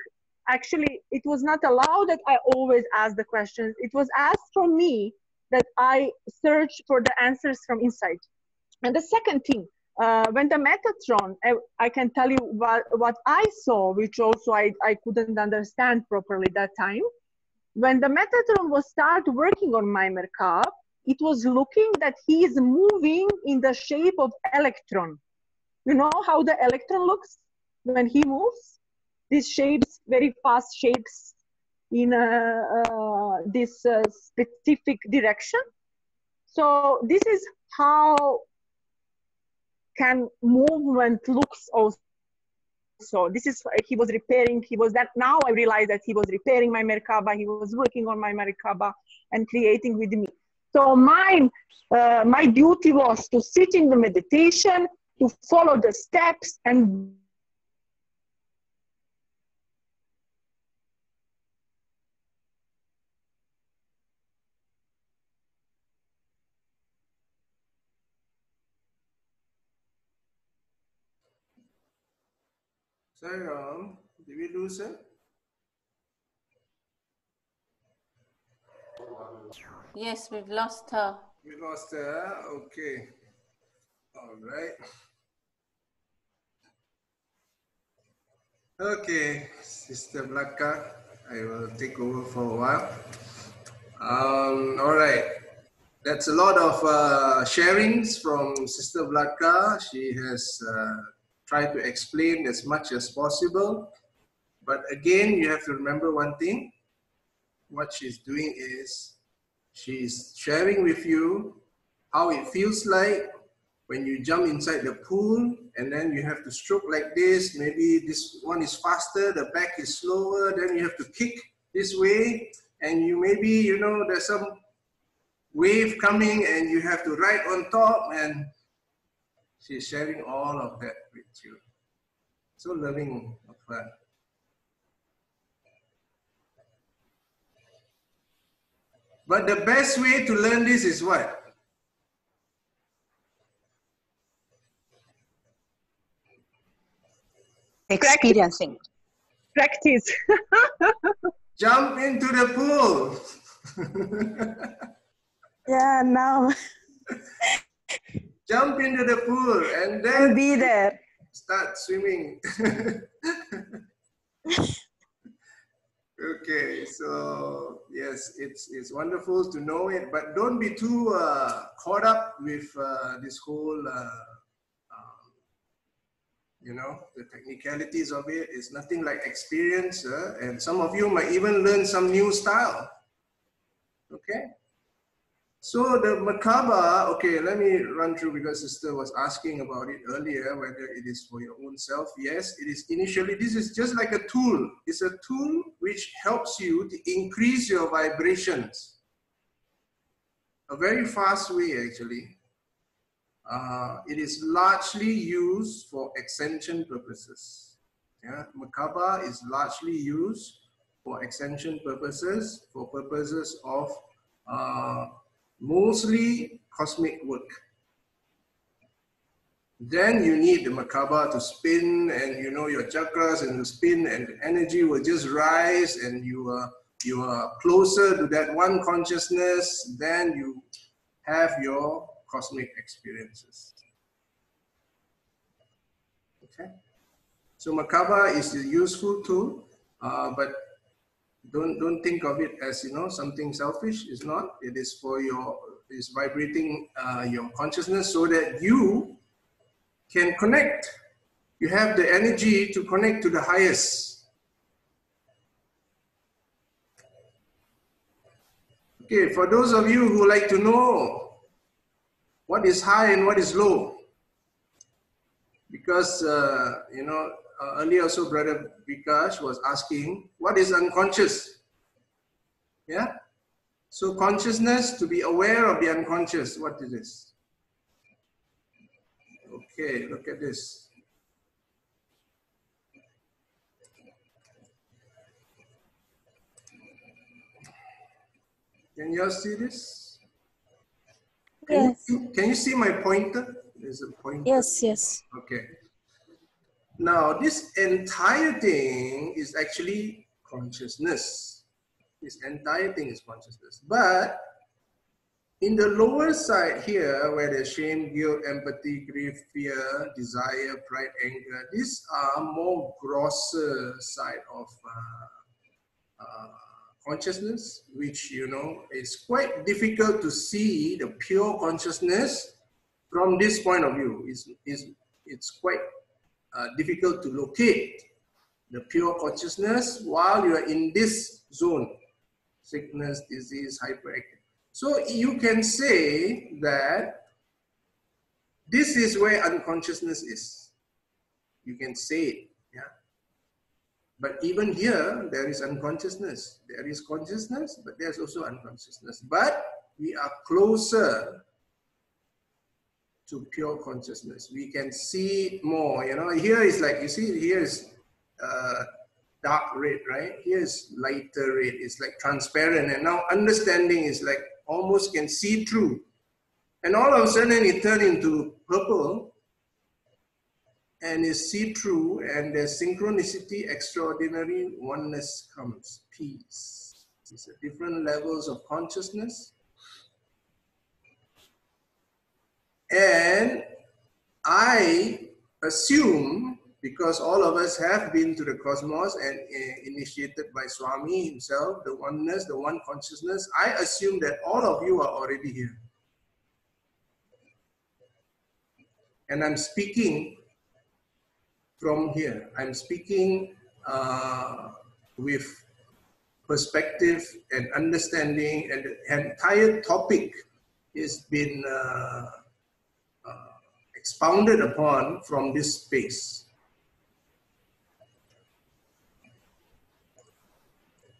Actually, it was not allowed that I always ask the questions. It was asked from me that I search for the answers from inside. And the second thing, when the Metatron, I can tell you what I saw, which also I couldn't understand properly that time. When the Metatron was start working on my Merkava, it was looking that he is moving in the shape of electron. You know how the electron looks when he moves? These shapes, very fast shapes in this specific direction. So this is how can movement looks also. So this is, he was repairing, he was that, now I realize that he was repairing my Merkava, he was working on my Merkava and creating with me. So my duty was to sit in the meditation, to follow the steps, and Sorry, did we lose her? Yes, we've lost her. We lost her. Okay. All right. Okay, Sister Blaka, I will take over for a while. All right. That's a lot of sharings from Sister Blaka. She has tried to explain as much as possible. But again, you have to remember one thing. What she's doing is she's sharing with you how it feels like when you jump inside the pool and then you have to stroke like this. Maybe this one is faster, the back is slower, then you have to kick this way. And you maybe, you know, there's some wave coming and you have to ride on top, and she's sharing all of that with you. So loving of her. But the best way to learn this is what? Experiencing. Practice. Jump into the pool. Yeah, now. Jump into the pool and then be there. Start swimming. Okay, so yes, it's wonderful to know it, but don't be too caught up with this whole, you know, the technicalities of it. It's nothing like experience, and some of you might even learn some new style. Okay. So the Merkava, okay, let me run through because Sister was asking about it earlier, whether it is for your own self. Yes, it is initially, this is just like a tool. It's a tool which helps you to increase your vibrations. A very fast way, actually. It is largely used for ascension purposes. Yeah, Merkava is largely used for ascension purposes, for purposes of mostly cosmic work. Then you need the Merkava to spin, and you know your chakras and the spin, and the energy will just rise, and you are closer to that one consciousness. Then you have your cosmic experiences. Okay, so Merkava is a useful tool, but don't think of it as, you know, something selfish. It's not. It is for your, it's vibrating your consciousness so that you can connect. You have the energy to connect to the highest. Okay, for those of you who like to know what is high and what is low, because you know, earlier also Brother Vikash was asking, what is unconscious? Yeah? So consciousness, to be aware of the unconscious, what is this? Okay, look at this. Can you all see this? Yes. Can you see my pointer? There's a pointer. Yes, yes. Okay. Now, this entire thing is actually consciousness. This entire thing is consciousness. But in the lower side here, where there's shame, guilt, empathy, grief, fear, desire, pride, anger, these are more grosser side of consciousness, which, you know, is quite difficult to see the pure consciousness from this point of view. It's quite difficult to locate the pure consciousness while you are in this zone, sickness, disease, hyperactive. So you can say that this is where unconsciousness is. You can say it, yeah. But even here, there is unconsciousness. There is consciousness, but there's also unconsciousness. But we are closer to pure consciousness. We can see more, you know. Here is like, you see, here is dark red, right? Here is lighter red. It's like transparent. And now understanding is like almost can see through. And all of a sudden it turned into purple and is see-through, and there's synchronicity, extraordinary oneness comes, peace. These are different levels of consciousness. And I assume, because all of us have been to the cosmos and initiated by Swami himself, the oneness, the one consciousness, I assume that all of you are already here. And I'm speaking from here. I'm speaking with perspective and understanding, and the entire topic has been expounded upon from this space.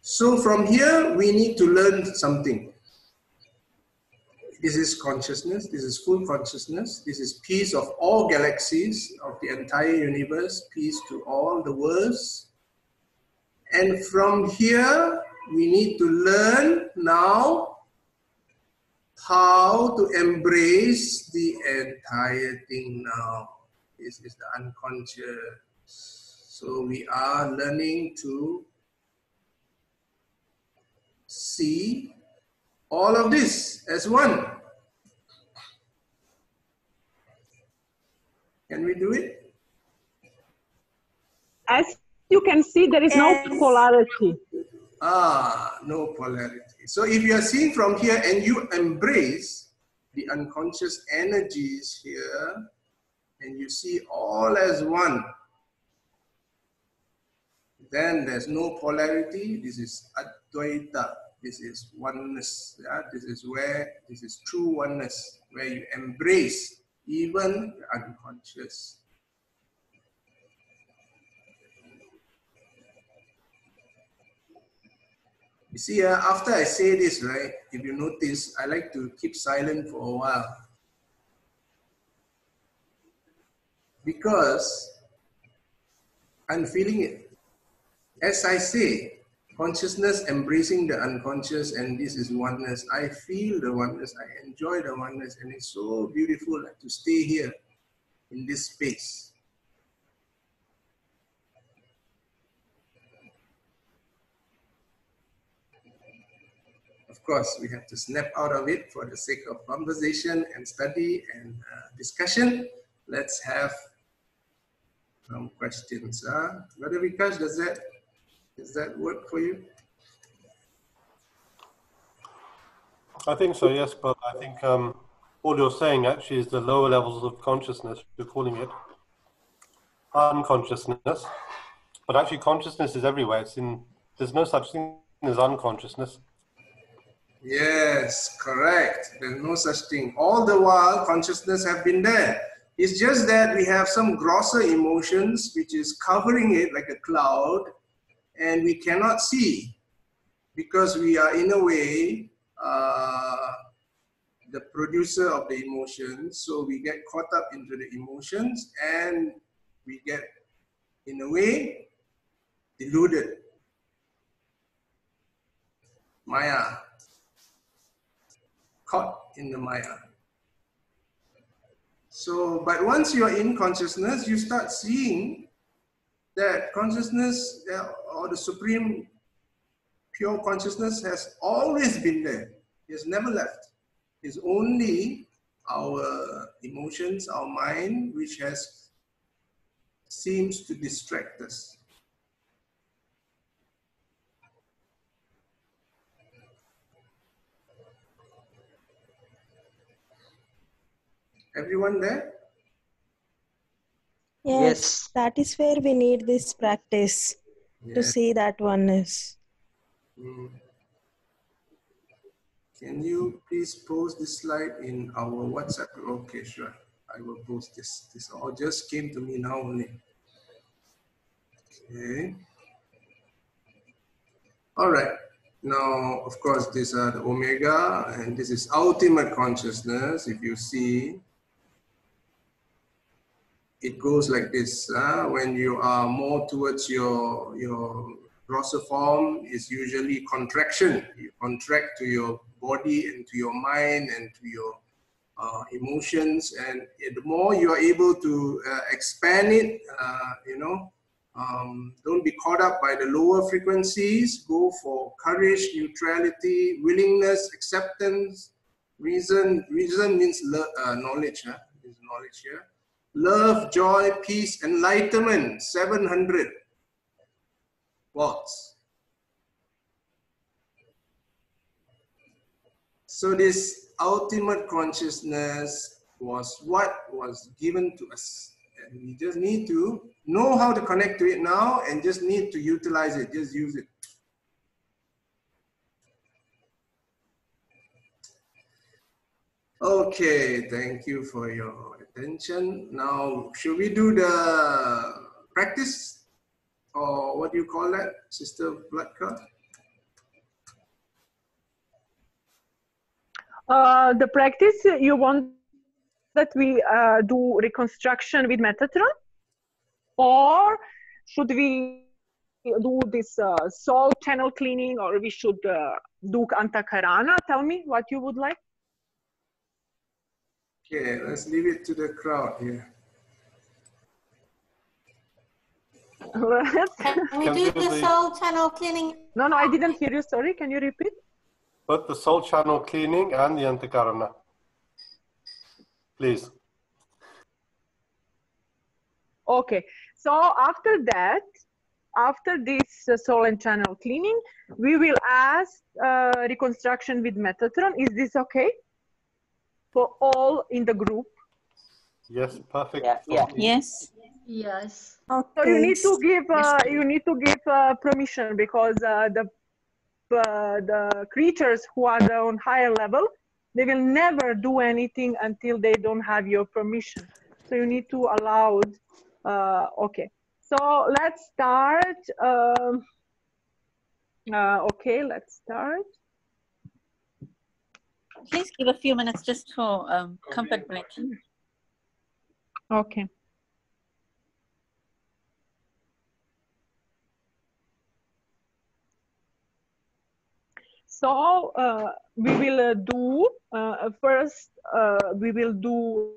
So from here, we need to learn something. This is consciousness, this is full consciousness, this is peace of all galaxies, of the entire universe, peace to all the worlds. And from here, we need to learn now how to embrace the entire thing now. This is the unconscious. So we are learning to see all of this as one. Can we do it? As you can see, there is no polarity. Ah, no polarity. So if you are seeing from here and you embrace the unconscious energies here, and you see all as one, then there's no polarity. This is Advaita. This is oneness. Yeah? This is true oneness, where you embrace even the unconscious. You see, after I say this, right, if you notice, I like to keep silent for a while. Because I'm feeling it. As I say, consciousness embracing the unconscious, and this is oneness. I feel the oneness, I enjoy the oneness, and it's so beautiful to stay here in this space. Of course, we have to snap out of it for the sake of conversation and study and discussion. Let's have some questions. Brother Vikash, does that work for you? I think so, yes, but I think all you're saying actually is the lower levels of consciousness. You're calling it unconsciousness, but actually consciousness is everywhere. There's no such thing as unconsciousness. Yes, correct. There's no such thing. All the while, consciousness have been there. It's just that we have some grosser emotions which is covering it like a cloud, and we cannot see because we are in a way the producer of the emotions. So we get caught up into the emotions and we get, in a way, deluded. Maya. Caught in the Maya. So, but once you are in consciousness, you start seeing that consciousness or the supreme pure consciousness has always been there. It has never left. It's only our emotions, our mind, which seems to distract us. Everyone there? Yes, that is where we need this practice to see that oneness. Can you please post this slide in our WhatsApp? Okay, sure. I will post this. This all just came to me now only. Okay. All right. Now, of course, these are the omega, and this is ultimate consciousness. If you see, it goes like this. When you are more towards your grosser form, is usually contraction. You contract to your body and to your mind and to your emotions, and the more you are able to expand it, don't be caught up by the lower frequencies. Go for courage, neutrality, willingness, acceptance, reason. Reason means knowledge. Is knowledge here. Love, joy, peace, enlightenment. 700 watts. So this ultimate consciousness was what was given to us. And we just need to know how to connect to it now and just need to utilize it, just use it. Okay, thank you for your attention. Now, should we do the practice? Or what do you call that, Sister Vladka? The practice, you want that we do reconstruction with Metatron? Or should we do this soul channel cleaning, or we should do Antakarana? Tell me what you would like. Okay, let's leave it to the crowd here. Can we do the soul channel cleaning? No, I didn't hear you. Sorry, can you repeat? Both the soul channel cleaning and the Antakarana, please. Okay, so after that, after this soul and channel cleaning, we will ask reconstruction with Metatron. Is this okay for all in the group? Yes, perfect. Yeah. Yes. Yes. So you need to give permission, because the creatures who are on higher level, they will never do anything until they don't have your permission. So you need to allow. Okay. So let's start. Okay, let's start. Please give a few minutes just for comfort break. Okay. So we will do first. We will do.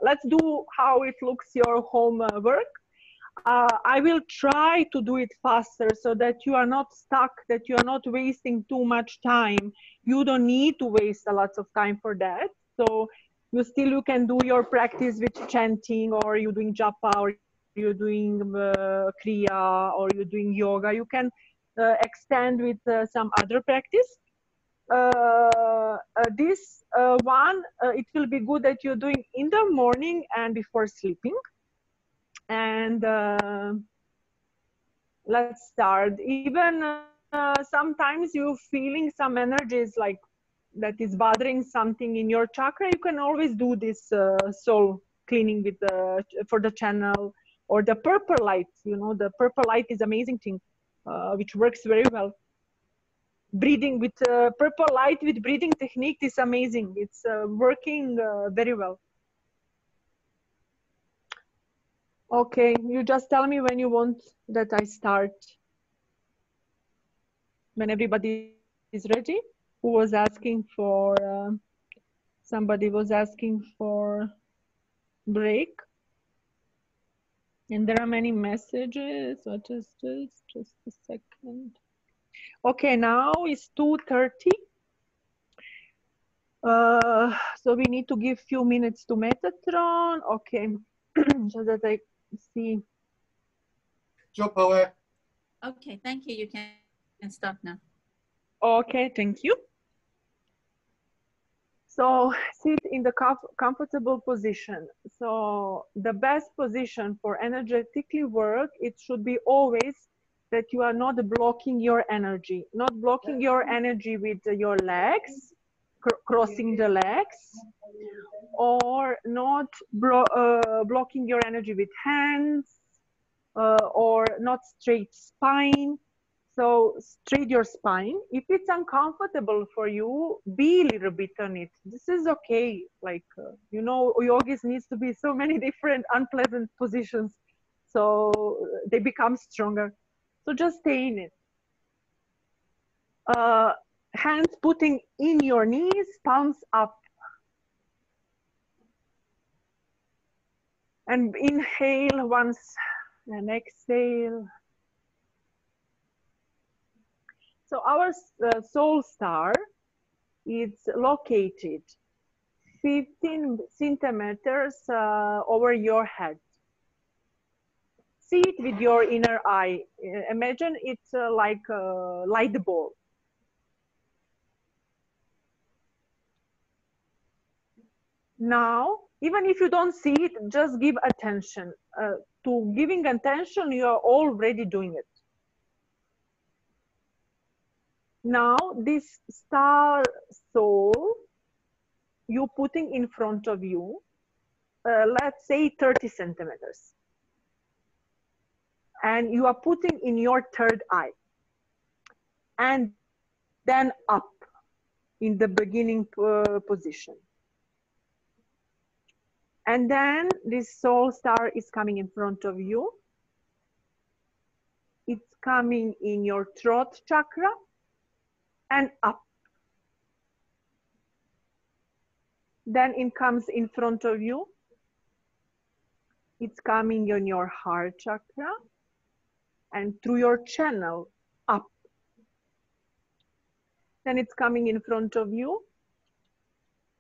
Let's do how it looks your homework. I will try to do it faster so that you are not stuck, that you are not wasting too much time. You don't need to waste a lot of time for that. So you can do your practice with chanting, or you're doing japa, or you're doing kriya, or you're doing yoga. You can extend with some other practice. This one, it will be good that you're doing in the morning and before sleeping. And let's start. Even sometimes you're feeling some energies like that is bothering something in your chakra. You can always do this soul cleaning with for the channel, or the purple light. You know, the purple light is amazing thing, which works very well. Breathing with purple light with breathing technique is amazing. It's working very well. Okay, you just tell me when you want that I start. When everybody is ready. Who was asking for, somebody was asking for break. And there are many messages. What is this? Just a second. Okay, now it's 2:30. So we need to give few minutes to Metatron. Okay, so that I see. Job away. Okay, thank you. You can start now. Okay, thank you. So sit in the comfortable position. So the best position for energetically work, it should be always that you are not blocking your energy, not blocking your energy with your legs, crossing the legs, or not blocking your energy with hands, or not straight spine. So straight your spine. If it's uncomfortable for you, be a little bit on it. This is okay. Like, you know, yogis needs to be so many different unpleasant positions. So they become stronger. So just stay in it. Hands putting in your knees, palms up. And inhale once and exhale. So our soul star is located 15 centimeters over your head. See it with your inner eye. Imagine it's like a light bulb. Now, even if you don't see it, just give attention. To giving attention, you are already doing it. Now, this star soul, you putting in front of you, let's say 30 centimeters. And you are putting in your third eye. And then up in the beginning position. And then this soul star is coming in front of you. It's coming in your throat chakra and up. Then it comes in front of you. It's coming in your heart chakra and through your channel up. Then it's coming in front of you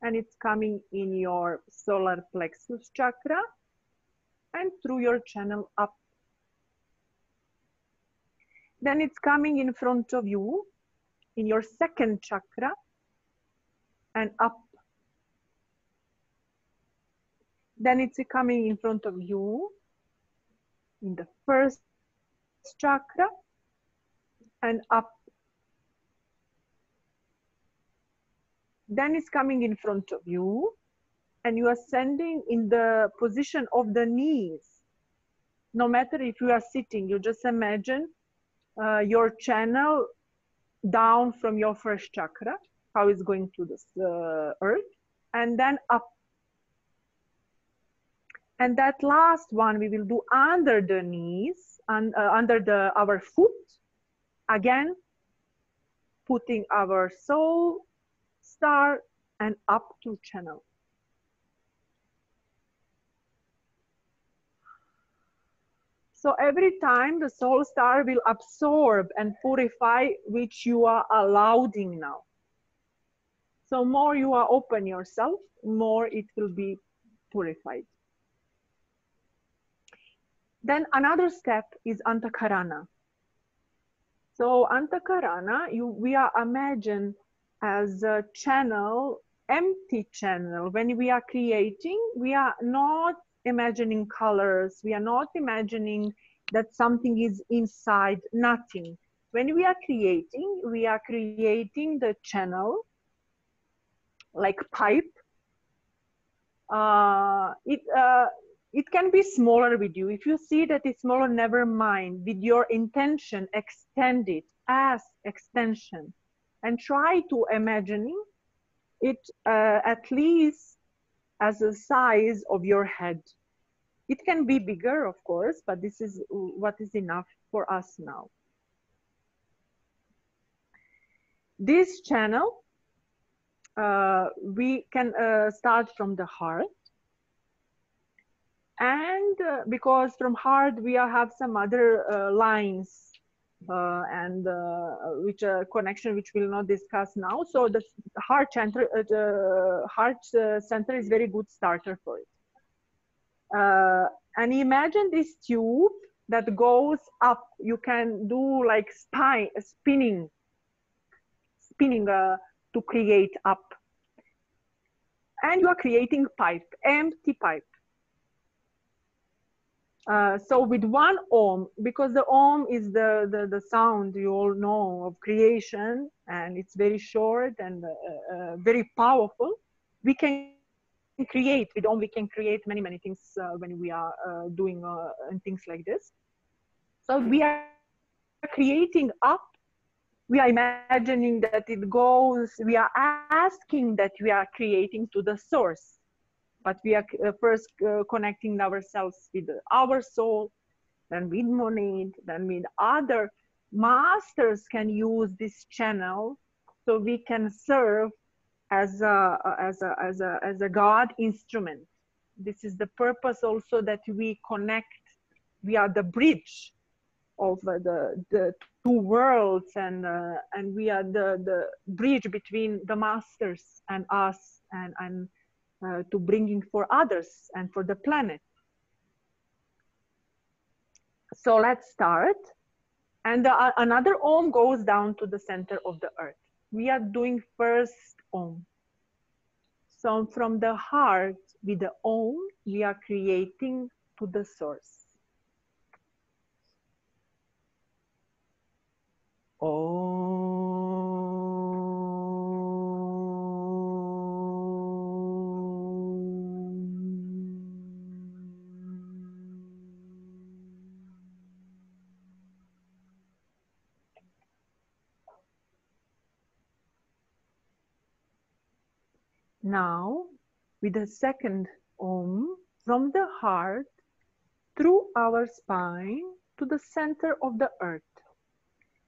and it's coming in your solar plexus chakra and through your channel up. Then it's coming in front of you in your second chakra and up. Then it's coming in front of you in the first chakra and up. Then it's coming in front of you and you are standing in the position of the knees. No matter if you are sitting, you just imagine your channel down from your first chakra, how it's going to this earth, and then up. And that last one we will do under the knees, and under our foot. Again, putting our soul star and up to channel. So every time the soul star will absorb and purify, which you are allowing now. So more you are open yourself, more it will be purified. Then another step is Antakarana. So Antakarana, we are imagined as a channel, empty channel. When we are creating, we are not imagining colors. We are not imagining that something is inside, nothing. When we are creating the channel, like pipe. It can be smaller with you. If you see that it's smaller, never mind. With your intention, extend it as extension. And try to imagining it at least as the size of your head. It can be bigger, of course, but this is what is enough for us now. This channel, we can start from the heart. And because from heart we have some other lines and which connection which we'll not discuss now. So the heart center, center is very good starter for it. And imagine this tube that goes up. You can do like spinning to create up. And you are creating pipe, empty pipe. So with one Om, because the Om is the sound you all know of creation, and it's very short and very powerful, we can create, with Om we can create many, many things when we are doing and things like this. So we are creating up we are imagining that it goes, we are asking that we are creating to the source, but we are first connecting ourselves with our soul, then with Monad, then with other masters can use this channel, so we can serve as a God instrument. This is the purpose also, that we connect, we are the bridge of the two worlds, and we are the bridge between the masters and us, and to bringing for others and for the planet. So let's start. And another Om goes down to the center of the earth. We are doing first Om. So from the heart, with the Om, we are creating to the source. Now, with the second Om, from the heart, through our spine, to the center of the earth,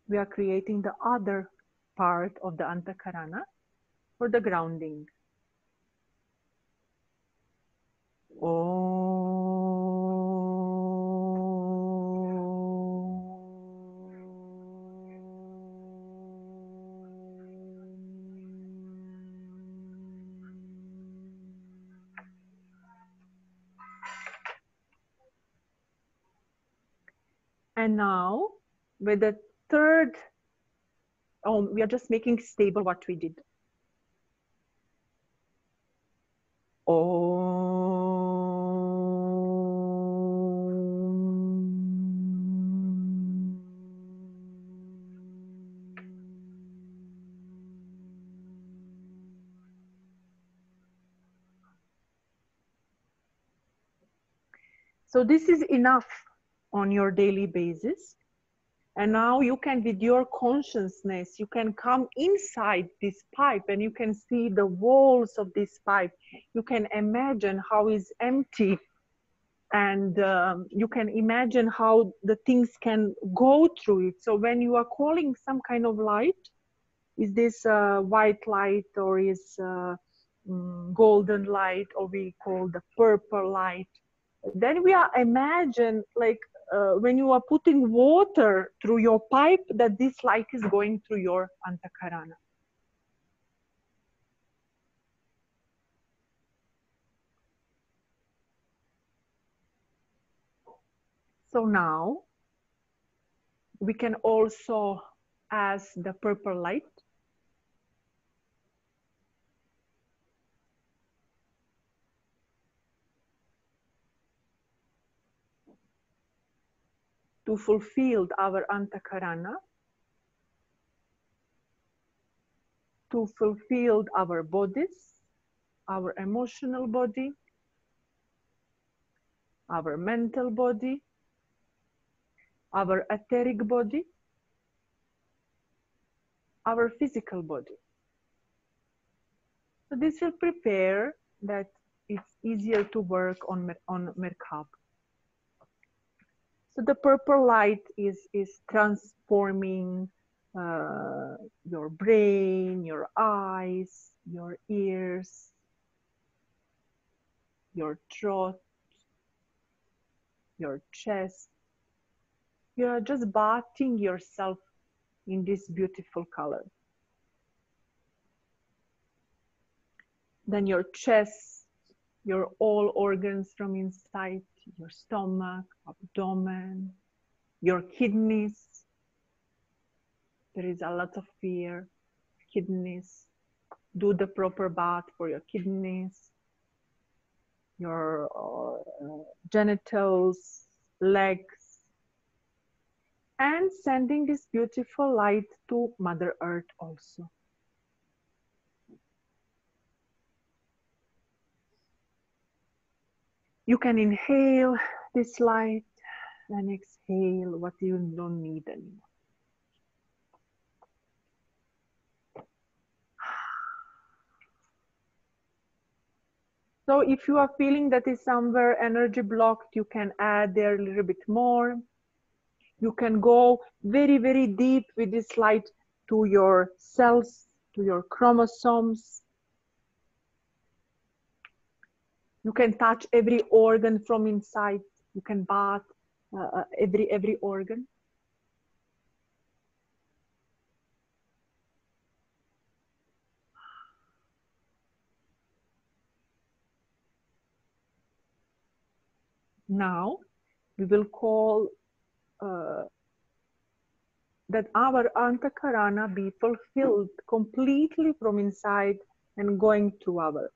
we are creating the other part of the Antakarana for the grounding. And now, with the third Om, we are just making stable what we did. So this is enough on your daily basis. And now you can, with your consciousness, you can come inside this pipe and you can see the walls of this pipe. You can imagine how it's empty, and you can imagine how the things can go through it. So when you are calling some kind of light, is this white light, or is golden light, or we call the purple light, then we are imagine like when you are putting water through your pipe, that this light is going through your Antakarana. So now we can also ask the purple light to fulfill our Antakarana, to fulfill our bodies, our emotional body, our mental body, our etheric body, our physical body. So this will prepare that it's easier to work on Merkava. So the purple light is transforming your brain, your eyes, your ears, your throat, your chest. You are just bathing yourself in this beautiful color. Then your chest, your all organs from inside, your stomach, abdomen, your kidneys. There is a lot of fear. Kidneys. Do the proper bath for your kidneys, your genitals, legs, and sending this beautiful light to Mother Earth also. You can inhale this light and exhale what you don't need anymore. So if you are feeling that is somewhere energy blocked, you can add there a little bit more. You can go very, very deep with this light to your cells, to your chromosomes. You can touch every organ from inside. You can bath every organ. Now we will call that our antakarana be fulfilled completely from inside and going to our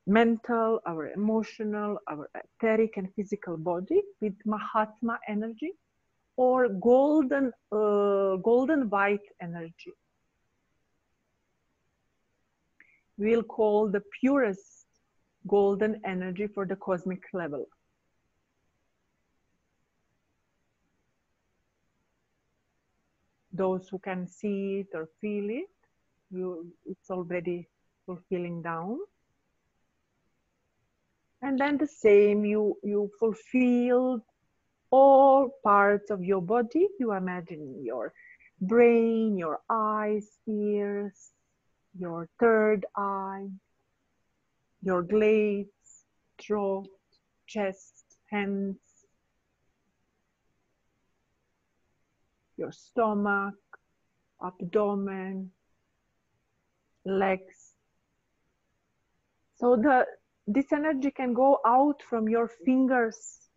mental, our emotional, our etheric and physical body with Mahatma energy or golden white energy. We'll call the purest golden energy for the cosmic level. Those who can see it or feel it, it's already fulfilling down. And then the same, you fulfill all parts of your body. You imagine your brain, your eyes, ears, your third eye, your glades, throat, chest, hands, your stomach, abdomen, legs. So this energy can go out from your fingers,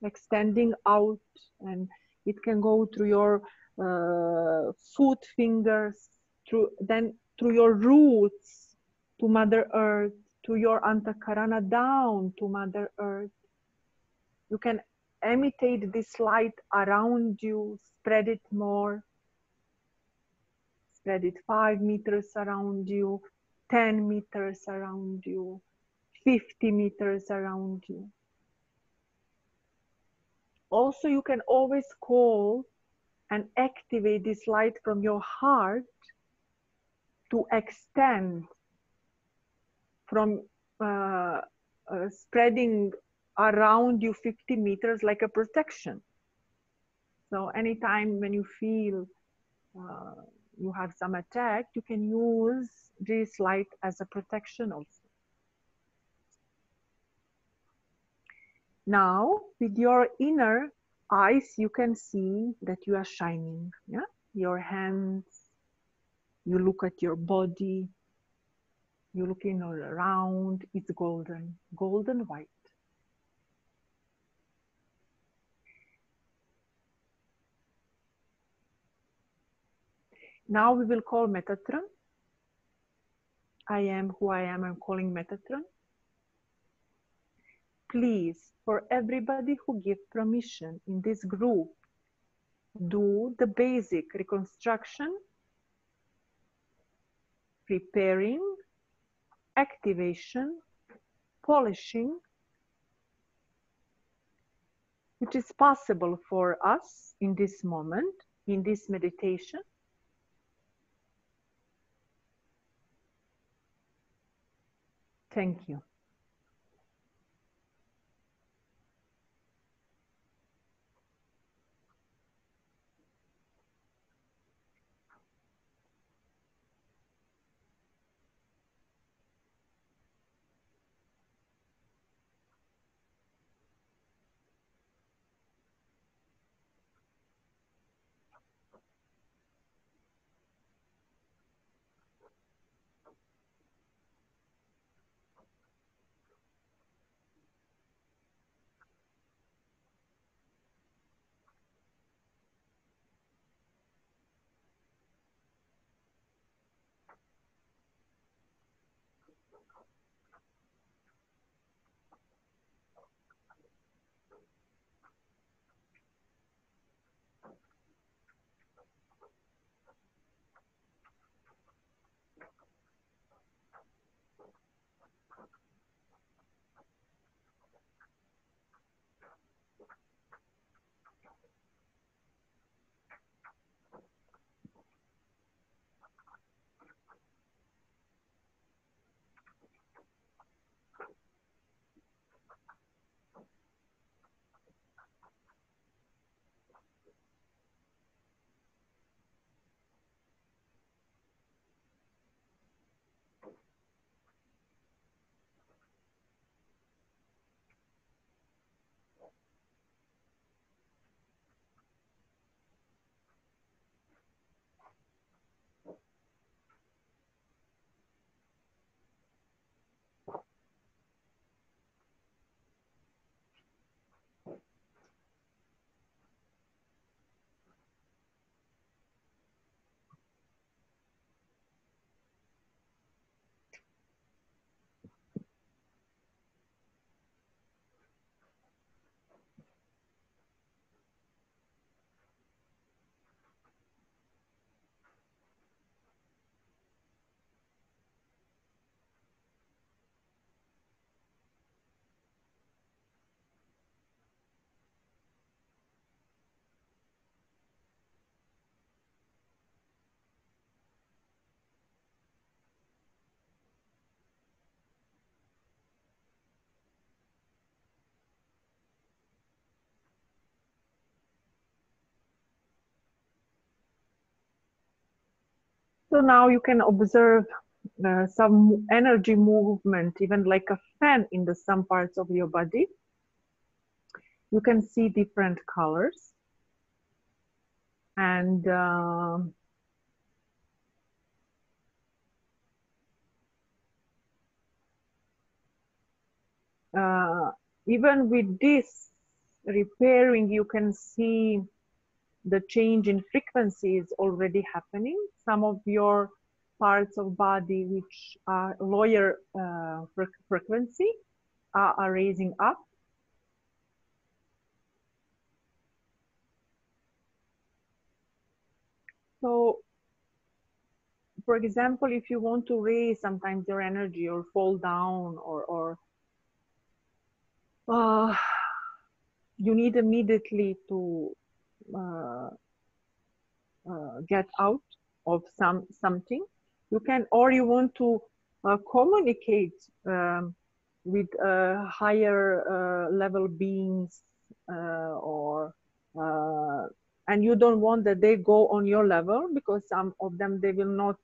extending out, and it can go through your foot fingers, through your roots to Mother Earth, to your antakarana down to Mother Earth. You can imitate this light around you, spread it more, spread it 5 meters around you, 10 meters around you, 50 meters around you. Also, you can always call and activate this light from your heart to extend from spreading around you 50 meters like a protection. So anytime when you feel you have some attack, you can use this light as a protection also. Now, with your inner eyes, you can see that you are shining. Yeah? Your hands, you look at your body, you're looking all around, it's golden, golden white. Now we will call Metatron. I am who I am, I'm calling Metatron. Please, for everybody who give permission in this group, do the basic reconstruction, preparing, activation, polishing, which is possible for us in this moment, in this meditation. Thank you. So now you can observe some energy movement, even like a fan in some parts of your body. You can see different colors. And even with this repairing, you can see the change in frequency is already happening. Some of your parts of body which are lower frequency are raising up. So, for example, if you want to raise sometimes your energy or fall down or you need immediately to get out of something, you can, or you want to communicate with higher level beings or and you don't want that they go on your level, because some of them, they will not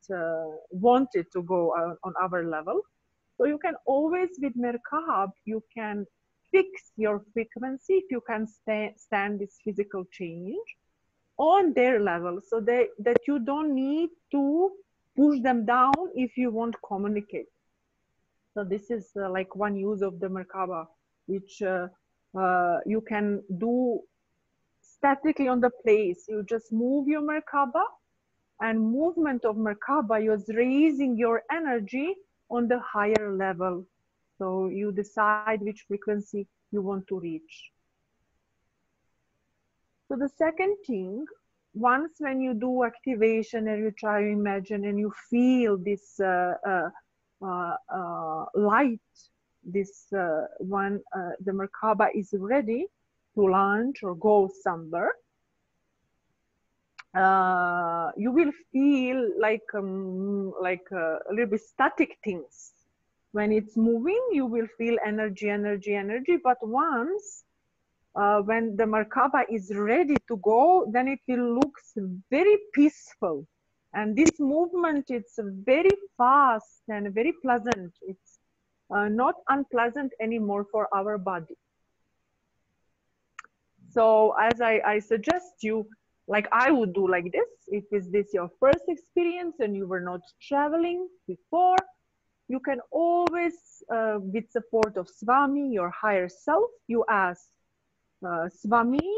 want it to go on our level. So you can always, with Merkava, you can fix your frequency if you can stand this physical change on their level, so that you don't need to push them down if you want to communicate. So this is like one use of the Merkava, which you can do statically on the place. You just move your Merkava, and movement of Merkava, you're raising your energy on the higher level. So you decide which frequency you want to reach. So the second thing, once when you do activation and you try to imagine and you feel this light, this when the Merkava is ready to launch or go somewhere, you will feel like a little bit static things. When it's moving, you will feel energy, energy, energy. But once when the Merkava is ready to go, then it will look very peaceful. And this movement, it's very fast and very pleasant. It's not unpleasant anymore for our body. So as I suggest you, like I would do like this, if is this your first experience and you were not traveling before, you can always, with support of Swami, your higher self, you ask, Swami,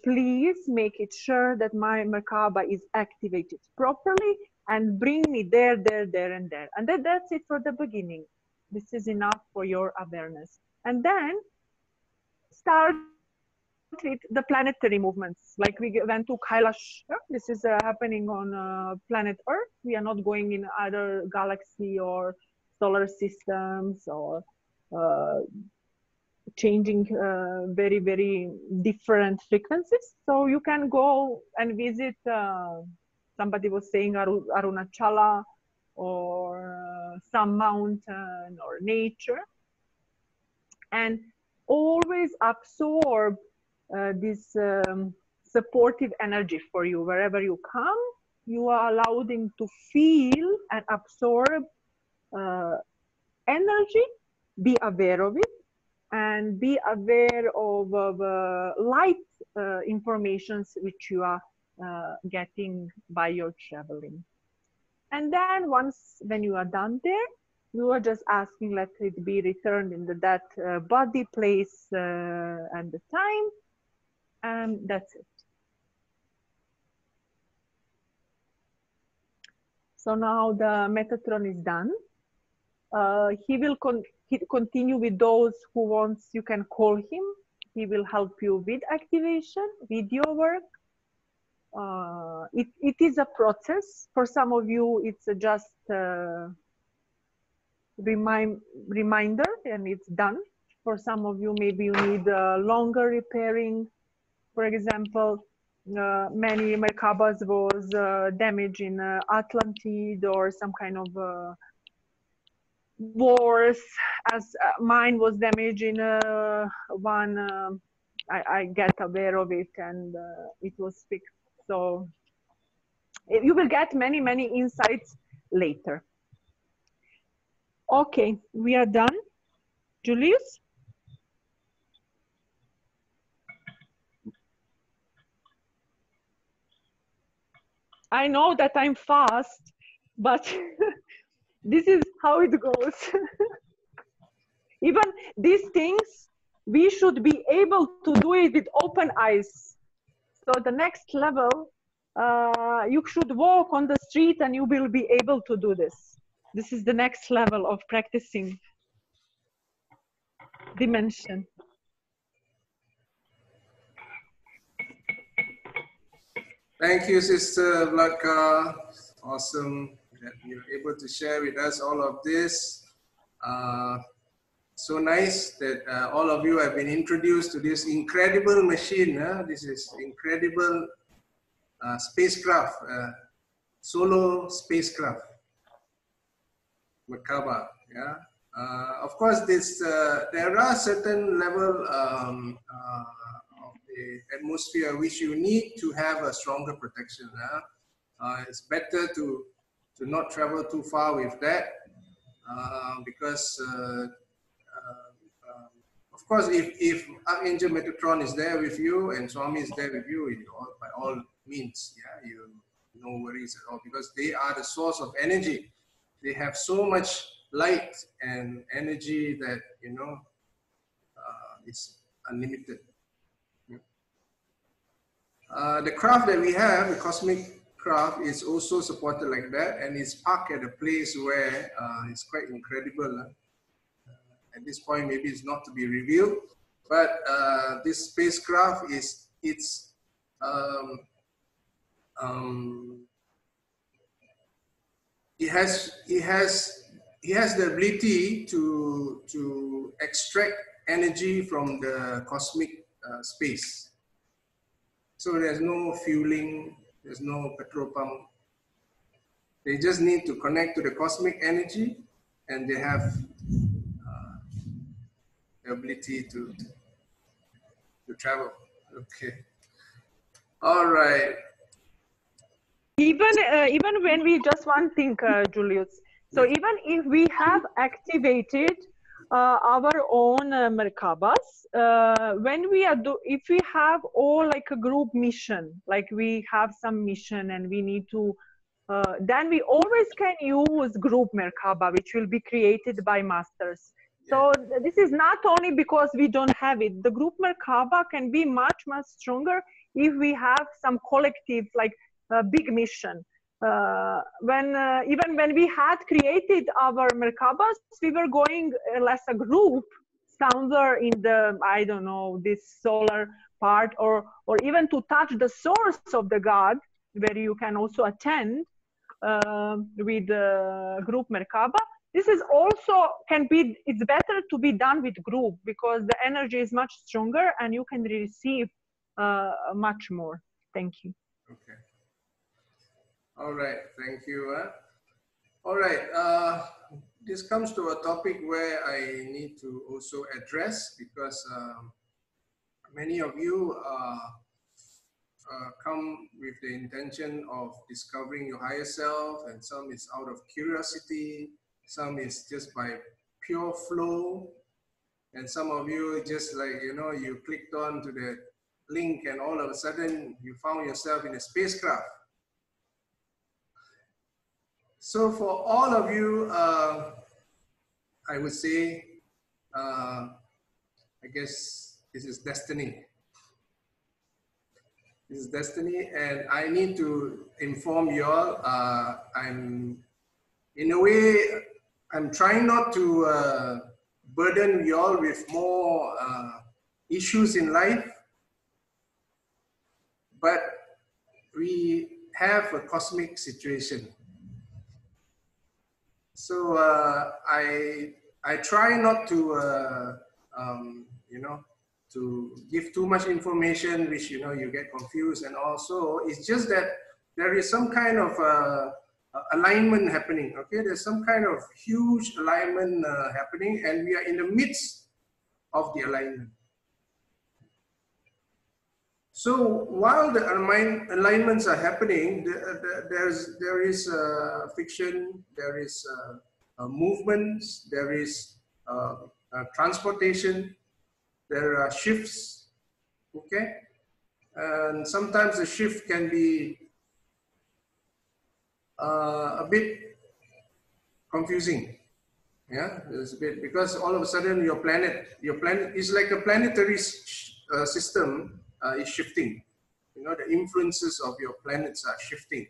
please make it sure that my Merkava is activated properly and bring me there, there, there, and there. And that's it for the beginning. This is enough for your awareness. And then start with the planetary movements. Like we went to Kailash. This is happening on planet Earth. We are not going in other galaxy or solar systems or changing very, very different frequencies. So you can go and visit, somebody was saying Arunachala or some mountain or nature, and always absorb this supportive energy for you. Wherever you come, you are allowed to feel and absorb energy, be aware of it, and be aware of light informations which you are getting by your traveling. And then once when you are done there, you are just asking, let it be returned in that body, place, and the time, and that's it. So now the Metatron is done. He will continue with those who wants. You can call him. He will help you with activation, with your work. It is a process. For some of you, it's just reminder and it's done. For some of you, maybe you need longer repairing. For example, many Merkavas was damaged in Atlantid or some kind of wars, as mine was damaged in one. I get aware of it and it was fixed. So You will get many, many insights later. Okay, we are done. Julius? I know that I'm fast, but this is how it goes. Even these things, we should be able to do it with open eyes. So the next level, you should walk on the street and you will be able to do this. This is the next level of practicing dimension. Thank you, Sister Vladka. Awesome that you're able to share with us all of this. So nice that all of you have been introduced to this incredible machine. This is incredible spacecraft, solo spacecraft, Merkava. Yeah. Of course, this there are certain level of the atmosphere which you need to have a stronger protection. It's better to not travel too far with that because of course, if Archangel Metatron is there with you and Swami is there with you, by all means, yeah, no worries at all, because they are the source of energy. They have so much light and energy that, you know, it's unlimited. The craft that we have, the cosmic craft, is also supported like that, and it's parked at a place where it's quite incredible. At this point, maybe it's not to be revealed, but this spacecraft it has the ability to extract energy from the cosmic space. So there's no fueling, there's no petrol pump. They just need to connect to the cosmic energy, and they have the ability to travel. Okay. All right. Even when we just one thing, Julius. So even if we have activated our own Merkabas, when we are if we have all like a group mission, like we have some mission and we need to, then we always can use group Merkaba, which will be created by masters. So this is not only because we don't have it. The group Merkaba can be much, much stronger if we have some collective, like a big mission. Even when we had created our Merkabas, we were going as a group somewhere in the, I don't know, this solar part, or even to touch the source of the God, where you can also attend with group Merkaba. This is also it's better to be done with group, because the energy is much stronger and you can receive much more. Thank you. Okay. All right. Thank you. All right. This comes to a topic where I need to also address, because many of you come with the intention of discovering your higher self, and some is out of curiosity, some is just by pure flow, and some of you just like, you know, you clicked on to the link and all of a sudden you found yourself in a spacecraft. So for all of you, I would say, I guess this is destiny. This is destiny, and I need to inform you all, in a way, I'm trying not to burden you all with more issues in life, but we have a cosmic situation. So I try not to, you know, to give too much information, which, you know, you get confused, and also it's just that there is some kind of alignment happening. Okay, there's some kind of huge alignment happening, and we are in the midst of the alignment. So while the alignments are happening, there is fiction, there is movements, there is transportation, there are shifts, okay? And sometimes the shift can be a bit confusing. Yeah, it's a bit, because all of a sudden your planet is like a planetary system is shifting. You know, the influences of your planets are shifting.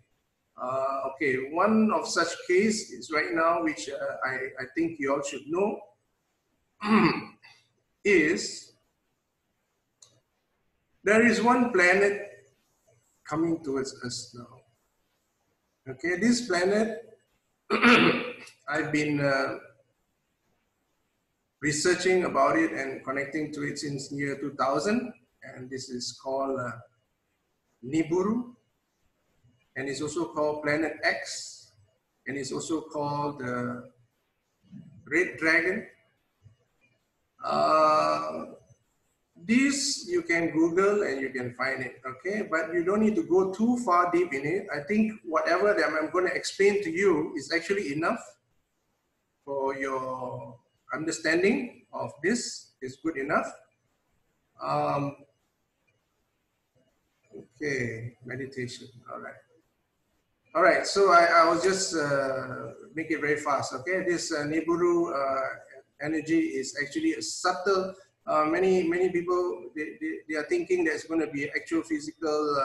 Okay, one of such case is right now, which I think you all should know, is there is one planet coming towards us now. Okay, this planet, I've been researching about it and connecting to it since year 2000, and this is called Nibiru, and it's also called Planet X, and it's also called Red Dragon. This you can Google and you can find it, okay? But you don't need to go too far deep in it. I think whatever that I'm going to explain to you is actually enough for your understanding of this. Is good enough. Okay, meditation, all right. All right, so I will just make it very fast, okay? This Nibiru energy is actually a subtle, many people, they are thinking that it's going to be actual physical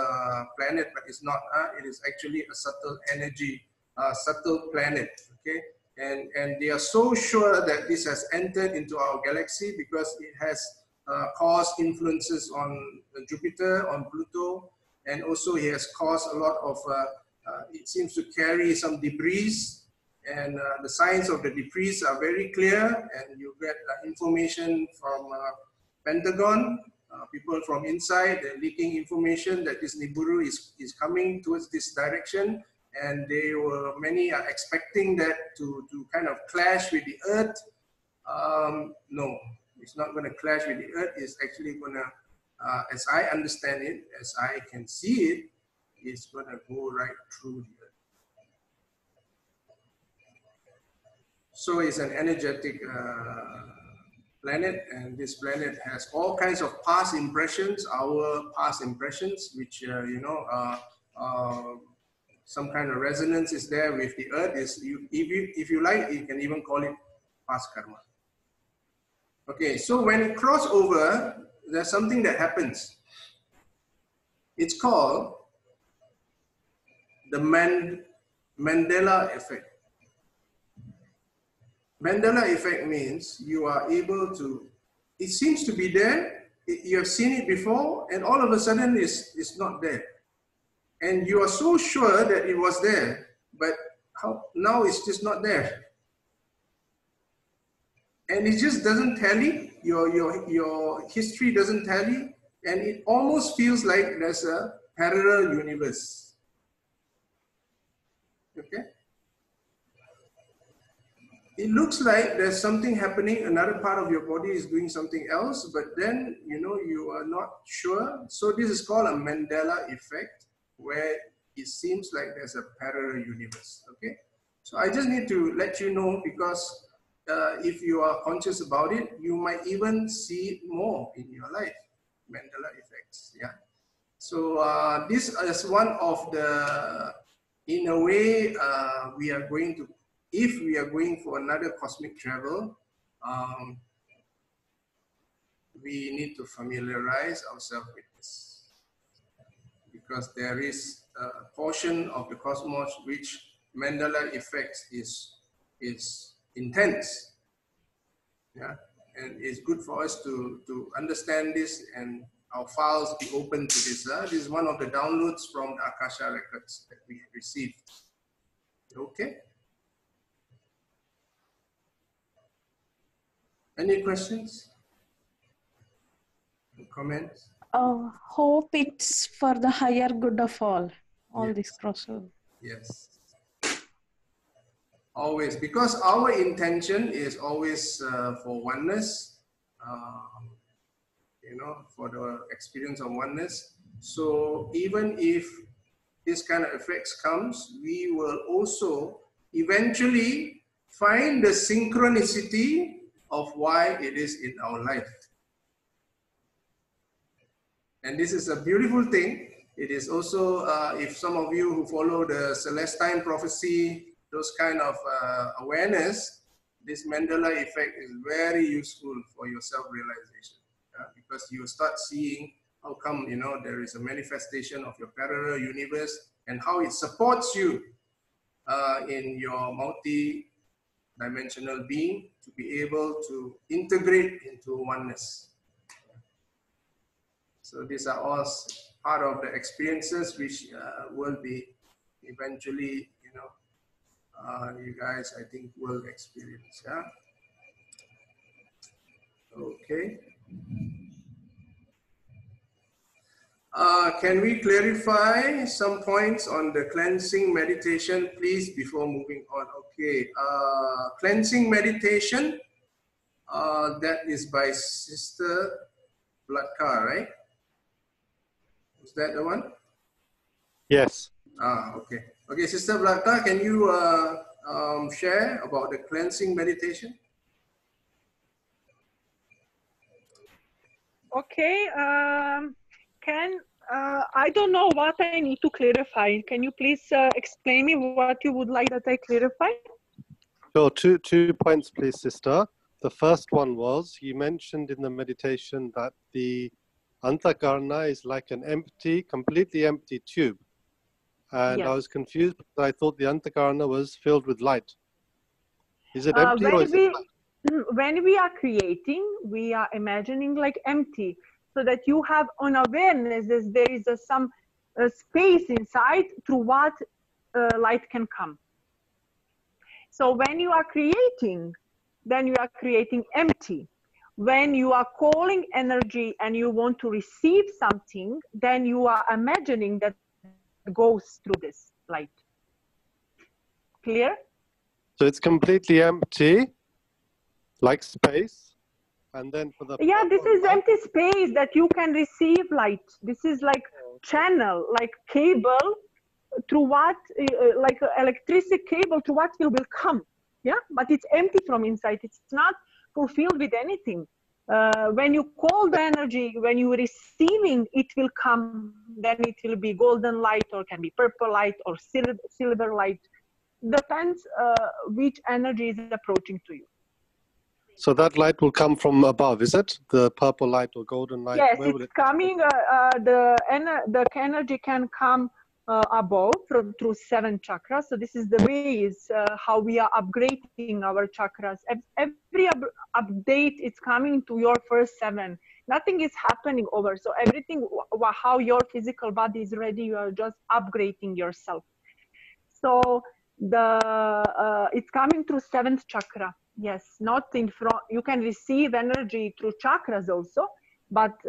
planet, but it's not. It is actually a subtle energy, subtle planet, okay? And they are so sure that this has entered into our galaxy because it has caused influences on Jupiter, on Pluto, and also it has caused a lot of, it seems to carry some debris, and the signs of the debris are very clear, and you get information from Pentagon, people from inside, they're leaking information that this Nibiru is coming towards this direction. And many are expecting that to kind of clash with the Earth. No, it's not going to clash with the Earth. It's actually going to, as I understand it, as I can see it, it's going to go right through the Earth. So it's an energetic planet, and this planet has all kinds of past impressions, our past impressions, which, you know, some kind of resonance is there with the Earth. If you like, you can even call it past karma. Okay, so when it crosses over, there's something that happens. It's called the Mandela Effect. Mandela Effect means you are able to, it seems to be there, you have seen it before, and all of a sudden it's not there. And you are so sure that it was there, but now it's just not there. And it just doesn't tally, your history doesn't tally, and it almost feels like there's a parallel universe. Okay? It looks like there's something happening, another part of your body is doing something else, but then, you know, you are not sure. So this is called a Mandela Effect, where it seems like there's a parallel universe, okay? So I just need to let you know, because if you are conscious about it, you might even see it more in your life, Mandela effects, yeah? So this is one of the, in a way, we are going to, if we are going for another cosmic travel, we need to familiarize ourselves with this. Because there is a portion of the cosmos which Mandela effect is intense, yeah, and it's good for us to understand this, and our files be open to this. This is one of the downloads from the Akasha records that we received. Okay. Any questions? Comments? Hope it's for the higher good of all Yes. This crossover. Yes. Always, because our intention is always for oneness, you know, for the experience of oneness. So even if this kind of effects comes, we will also eventually find the synchronicity of why it is in our life. And this is a beautiful thing. It is also, if some of you who follow the Celestine prophecy, those kind of awareness, this Mandela effect is very useful for your self-realization, because you start seeing how come, you know, there is a manifestation of your parallel universe and how it supports you in your multi-dimensional being to be able to integrate into oneness. So these are all part of the experiences which will be eventually, you know, you guys, I think, will experience. Yeah. Okay. Can we clarify some points on the cleansing meditation, please, before moving on? Okay. Cleansing meditation, that is by Sister Blatka, right? Is that the one? Yes. Okay. Okay, Sister Blatka, can you share about the cleansing meditation? Okay. I don't know what I need to clarify. Can you please explain me what you would like that I clarify? Sure. Two points, please, sister. The first one was, you mentioned in the meditation that the Antakarna is like an empty, completely empty tube. And Yes. I was confused because I thought the Antakarna was filled with light. Is it empty or is it light? When we are creating, we are imagining like empty, so that you have an awareness that there is some space inside through what light can come. So when you are creating, then you are creating empty. When you are calling energy and you want to receive something, then you are imagining that goes through this light. Clear? So it's completely empty, like space, and then for the this is empty space that you can receive light. This is like channel, like cable through what, like electricity cable to what will come. Yeah, but it's empty from inside. It's not fulfilled with anything. When you call the energy, when you receiving, it will come. Then it will be golden light, or can be purple light, or silver light. Depends which energy is approaching to you. So that light will come from above, is it? The purple light or golden light? Yes, Where will it's it coming. The energy can come above through 7 chakras. So this is the ways how we are upgrading our chakras. Every update is coming to your first 7. Nothing is happening over. So everything, how your physical body is ready, you are just upgrading yourself. So it's coming through 7th chakra. Yes, not in front. You can receive energy through chakras also, but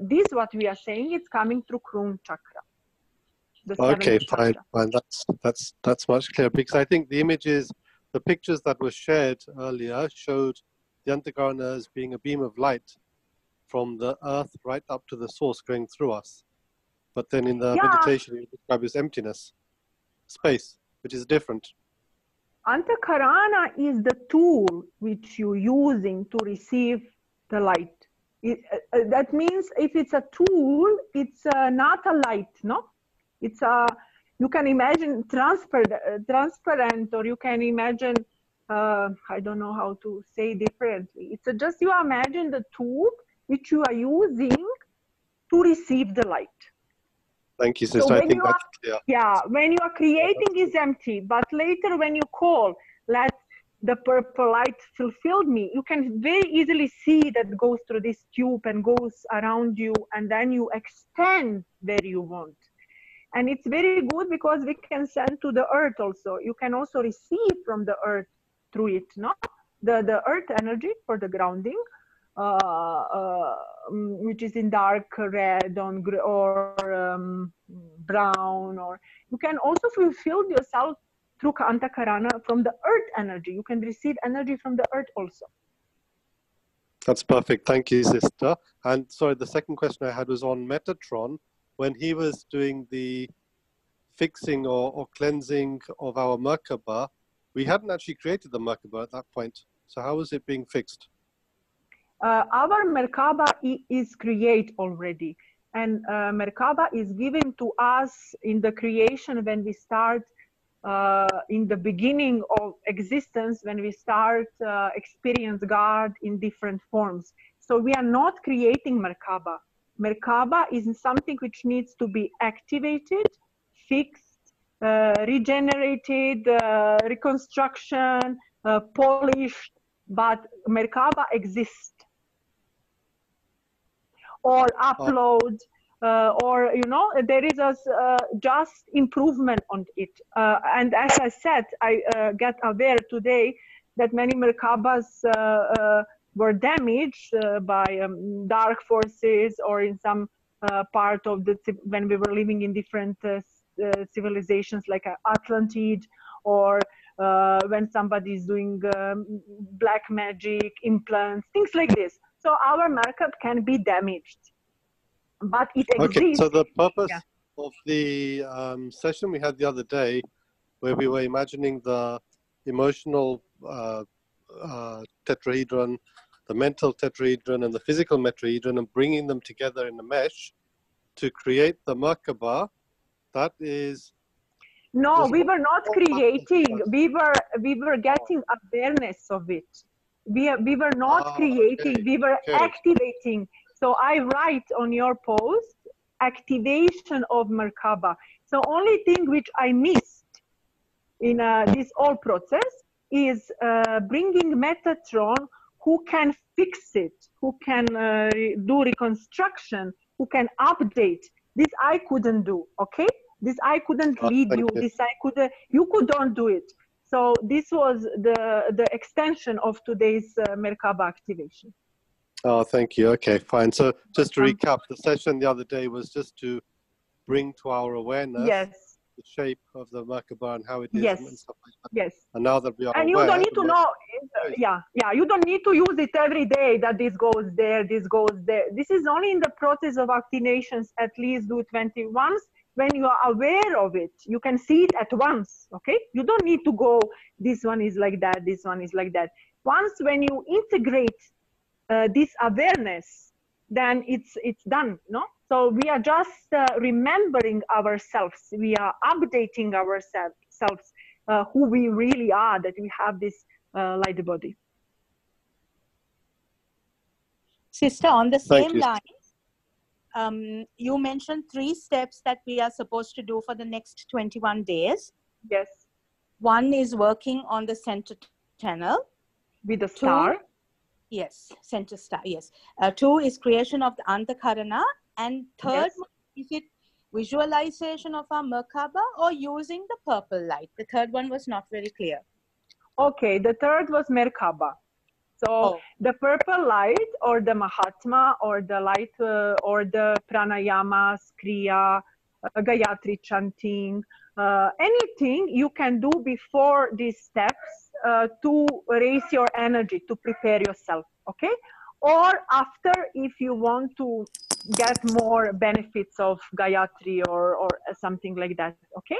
this what we are saying, it's coming through crown chakra. Okay, fine. That's much clearer, because I think the images, the pictures that were shared earlier showed the Antakarna as being a beam of light from the earth right up to the source going through us. But then in the meditation, you describe as emptiness, space, which is different. Antakarana is the tool which you're using to receive the light. That means if it's a tool, it's not a light, no? It's you can imagine transparent, or you can imagine, I don't know how to say differently. It's just you imagine the tube which you are using to receive the light. Thank you, sister. I think that's clear. Yeah, when you are creating is empty, but later when you call, let the purple light fulfill me, you can very easily see that goes through this tube and goes around you, and then you extend where you want. And it's very good because we can send to the earth also. You can also receive from the earth through it, no? The earth energy for the grounding, which is in dark red or brown, or you can also fulfill yourself through Antakarana from the earth energy. You can receive energy from the earth also. That's perfect. Thank you, sister. And sorry, the second question I had was on Metatron. when he was doing the fixing or cleansing of our Merkaba, we hadn't actually created the Merkaba at that point. So how was it being fixed? Our Merkaba is create already. And Merkaba is given to us in the creation when we start in the beginning of existence, when we start experience God in different forms. So we are not creating Merkaba. Merkaba is something which needs to be activated, fixed, regenerated, reconstruction, polished, but Merkaba exists. Or upload, or there is a just improvement on it. And as I said, I get aware today that many Merkabas were damaged by dark forces, or in some part of when we were living in different civilizations like Atlantid, or when somebody is doing black magic, implants, things like this. So our Merkaba can be damaged, but it exists. Okay, so the purpose of the session we had the other day, where we were imagining the emotional tetrahedron, the mental tetrahedron, and the physical tetrahedron, and bringing them together in a mesh to create the Merkaba, that is... No, we were not creating. We were getting awareness of it. We were not creating. We were activating. So I write on your post activation of Merkaba. So only thing which I missed in this whole process is bringing Metatron, who can fix it, who can do reconstruction, who can update. This I couldn't do. Okay. This I couldn't lead you. This I couldn't. You couldn't do it. So this was the extension of today's Merkaba activation. Oh, thank you. Okay, fine. So just to recap, the session the other day was just to bring to our awareness the shape of the Merkaba and how it is and stuff like that. Yes. And now that we are and aware, you don't need to know. You don't need to use it every day that this goes there, this goes there. This is only in the process of activations. At least do 20 once. When you are aware of it, you can see it at once, okay? You don't need to go, this one is like that, this one is like that. Once when you integrate this awareness, then it's done, no? So we are just remembering ourselves. We are updating ourselves, who we really are, that we have this light body. Sister, on the same line, you mentioned 3 steps that we are supposed to do for the next 21 days. Yes. One is working on the center channel. With the star. Yes, center star, yes. 2 is creation of the Antakarana. And third one, is it visualization of our Merkaba or using the purple light? The third one was not very clear. Okay, the third was Merkaba. So the purple light, or the Mahatma, or the light, or the pranayamas, kriya, Gayatri chanting, anything you can do before these steps to raise your energy, to prepare yourself, okay? Or after, if you want to get more benefits of Gayatri or something like that, okay?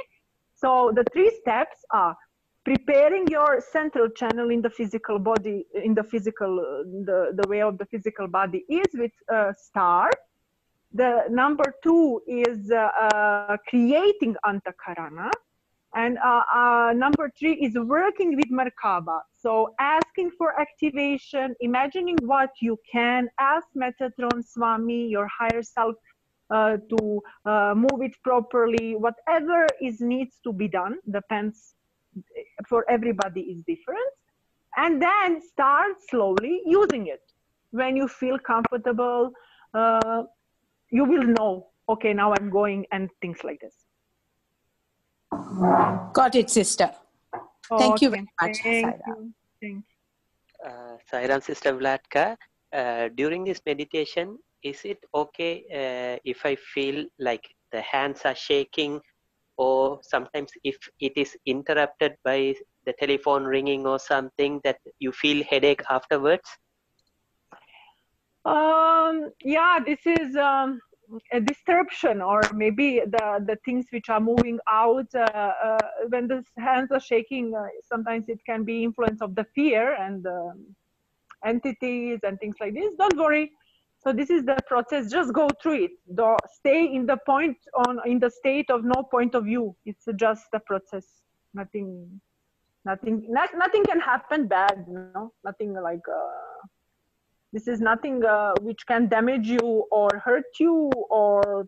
So the 3 steps are preparing your central channel in the physical body, in the physical, the way of the physical body is with star. The number 2 is creating Antakarana. And number 3 is working with Merkaba. So asking for activation, imagining what you can, ask Metatron Swami, your higher self, to move it properly. Whatever needs to be done, depends, for everybody is different. And then start slowly using it. When you feel comfortable, you will know, okay, now I'm going, and things like this. Got it, sister. Thank you very much. Thank you. Thank you. Sairam Sister Vlatka, during this meditation, is it okay if I feel like the hands are shaking, or sometimes if it is interrupted by the telephone ringing or something, that you feel headache afterwards? Yeah, this is a disturbance, or maybe the things which are moving out when the hands are shaking. Sometimes it can be influence of the fear and entities and things like this. Don't worry. So this is the process. Just go through it. Don't stay in the in the state of no point of view. It's just a process. Nothing can happen bad. Nothing like. This is nothing which can damage you or hurt you, or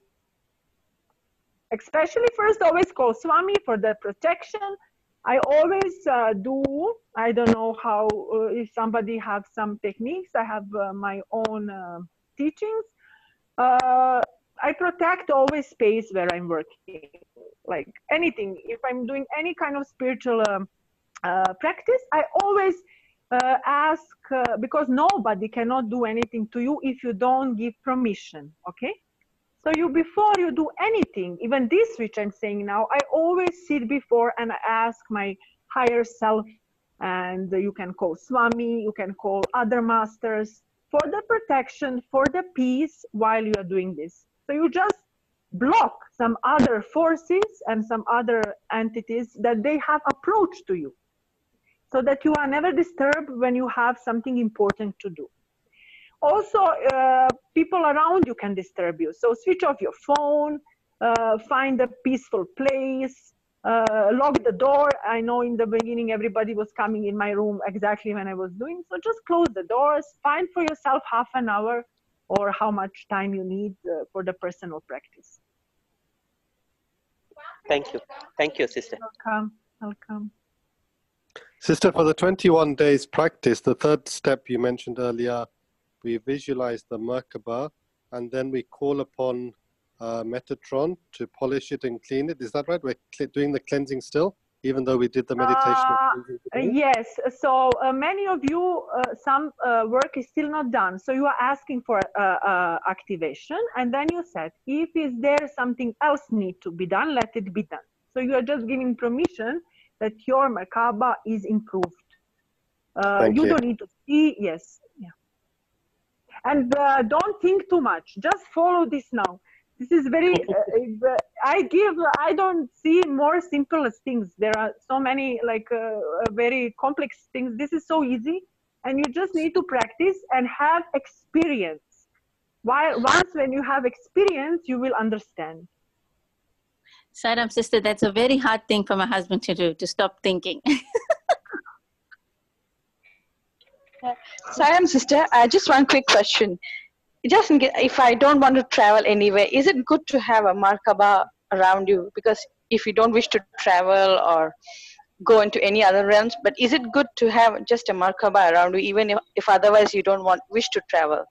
especially first always call Swami for the protection. I always do. I don't know how, if somebody have some techniques. I have my own teachings. I protect always space where I'm working, like anything. If I'm doing any kind of spiritual practice, I always ask, because nobody cannot do anything to you if you don't give permission, okay? So before you do anything, even this which I'm saying now, I always sit before and I ask my higher self, and you can call Swami, you can call other masters, for the protection, for the peace while you are doing this. So you just block some other forces and some other entities that they have approached to you, so that you are never disturbed when you have something important to do. Also, people around you can disturb you. So switch off your phone, find a peaceful place, lock the door. I know in the beginning everybody was coming in my room exactly when I was doing. So just close the doors, find for yourself half an hour or how much time you need for the personal practice. Thank you. Thank you, sister. Welcome. Welcome. Sister, for the 21 days practice, the third step you mentioned earlier, we visualize the Merkava and then we call upon Metatron to polish it and clean it. Is that right? We're doing the cleansing still, even though we did the meditation? Yes. So many of you, some work is still not done. So you are asking for activation, and then you said, if is there something else need to be done, let it be done. So you are just giving permission that your Merkava is improved. You don't need to see, yes. Yeah. And don't think too much. Just follow this now. This is very, I don't see more simplest things. There are so many like very complex things. This is so easy. And you just need to practice and have experience. Once when you have experience, you will understand. Saram, sister, that's a very hard thing for my husband to do, to stop thinking. Saram, sister, just one quick question. Just if I don't want to travel anywhere, is it good to have a Merkava around you? Because if you don't wish to travel or go into any other realms, but is it good to have just a Merkava around you, even if otherwise you don't wish to travel?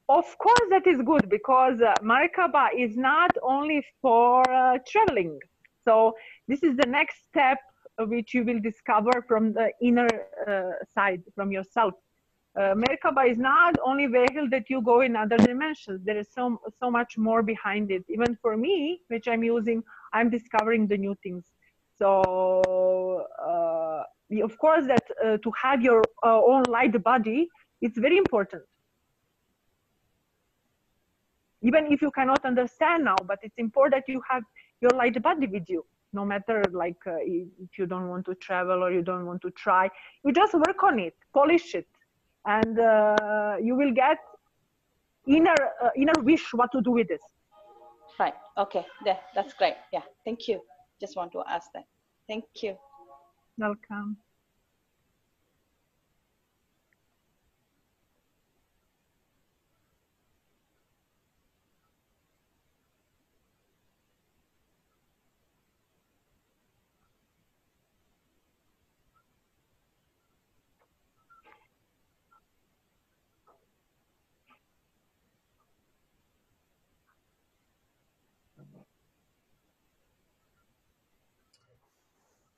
Of course, that is good, because Merkava is not only for traveling. So this is the next step which you will discover from the inner side, from yourself. Merkava is not only vehicle that you go in other dimensions. There is so much more behind it. Even for me, which I'm using, I'm discovering the new things. So of course that to have your own light body, it's very important. Even if you cannot understand now, but it's important that you have your light body with you. No matter like if you don't want to travel or you don't want to try, you just work on it, polish it, and you will get inner wish what to do with this. Right. Okay. Yeah, that's great. Yeah. Thank you. Just want to ask that. Thank you. Welcome.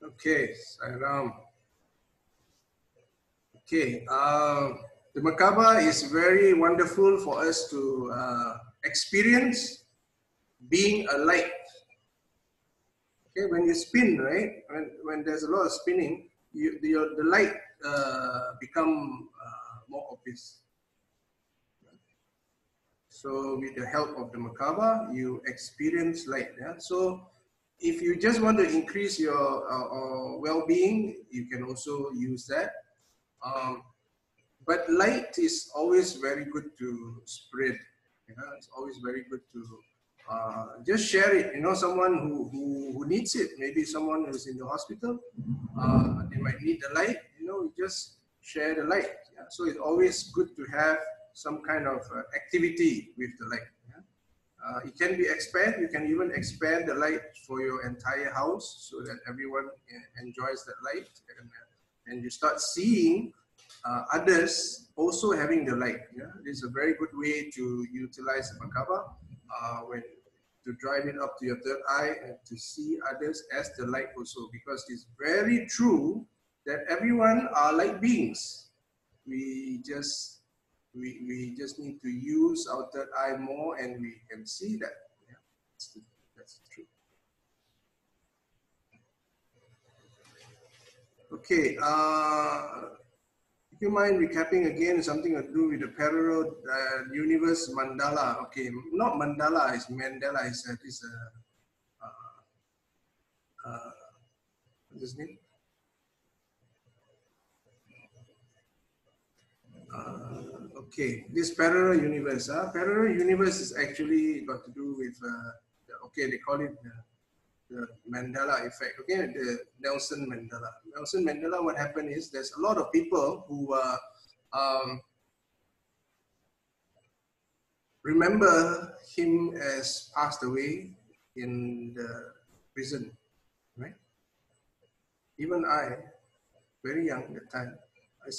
Okay, Saram. Okay, the Merkava is very wonderful for us to experience being a light. Okay, when you spin, right? When there's a lot of spinning, the light become more obvious. So with the help of the Merkava, you experience light. Yeah? So if you just want to increase your well-being, you can also use that. But light is always very good to spread. It's always very good to just share it. Someone who needs it, maybe someone who's in the hospital, they might need the light. You just share the light. Yeah? So it's always good to have some kind of activity with the light. Yeah? It can be expanded. You can even expand the light for your entire house so that everyone enjoys that light, and you start seeing others also having the light. Yeah? This is a very good way to utilize the Merkava to drive it up to your third eye and to see others as the light also, because it's very true that everyone are light beings. We just need to use our third eye more, and we can see that. Yeah? That's true. Okay. Do you mind recapping again something to do with the parallel universe mandala? Okay, not mandala, it's Mandela. What's his name? Okay, this parallel universe. Parallel universe is actually got to do with, okay, they call it the Mandela Effect. Okay, the Nelson Mandela. Nelson Mandela, what happened is there's a lot of people who remember him as passed away in the prison, right? Even I, very young at the time, I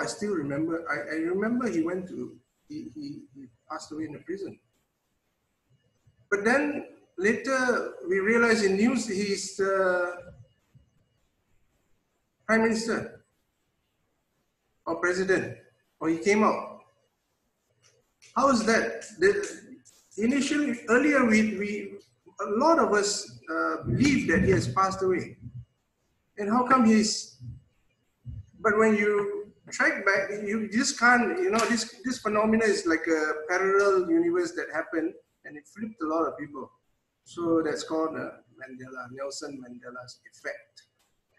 still remember, I remember he passed away in the prison. But then later we realized in news he's Prime Minister or President, or he came out. How is that? Initially, earlier, a lot of us believe that he has passed away. And how come but when you track back, you just can't, this phenomena is like a parallel universe that happened, and it flipped a lot of people. So that's called Nelson Mandela's effect.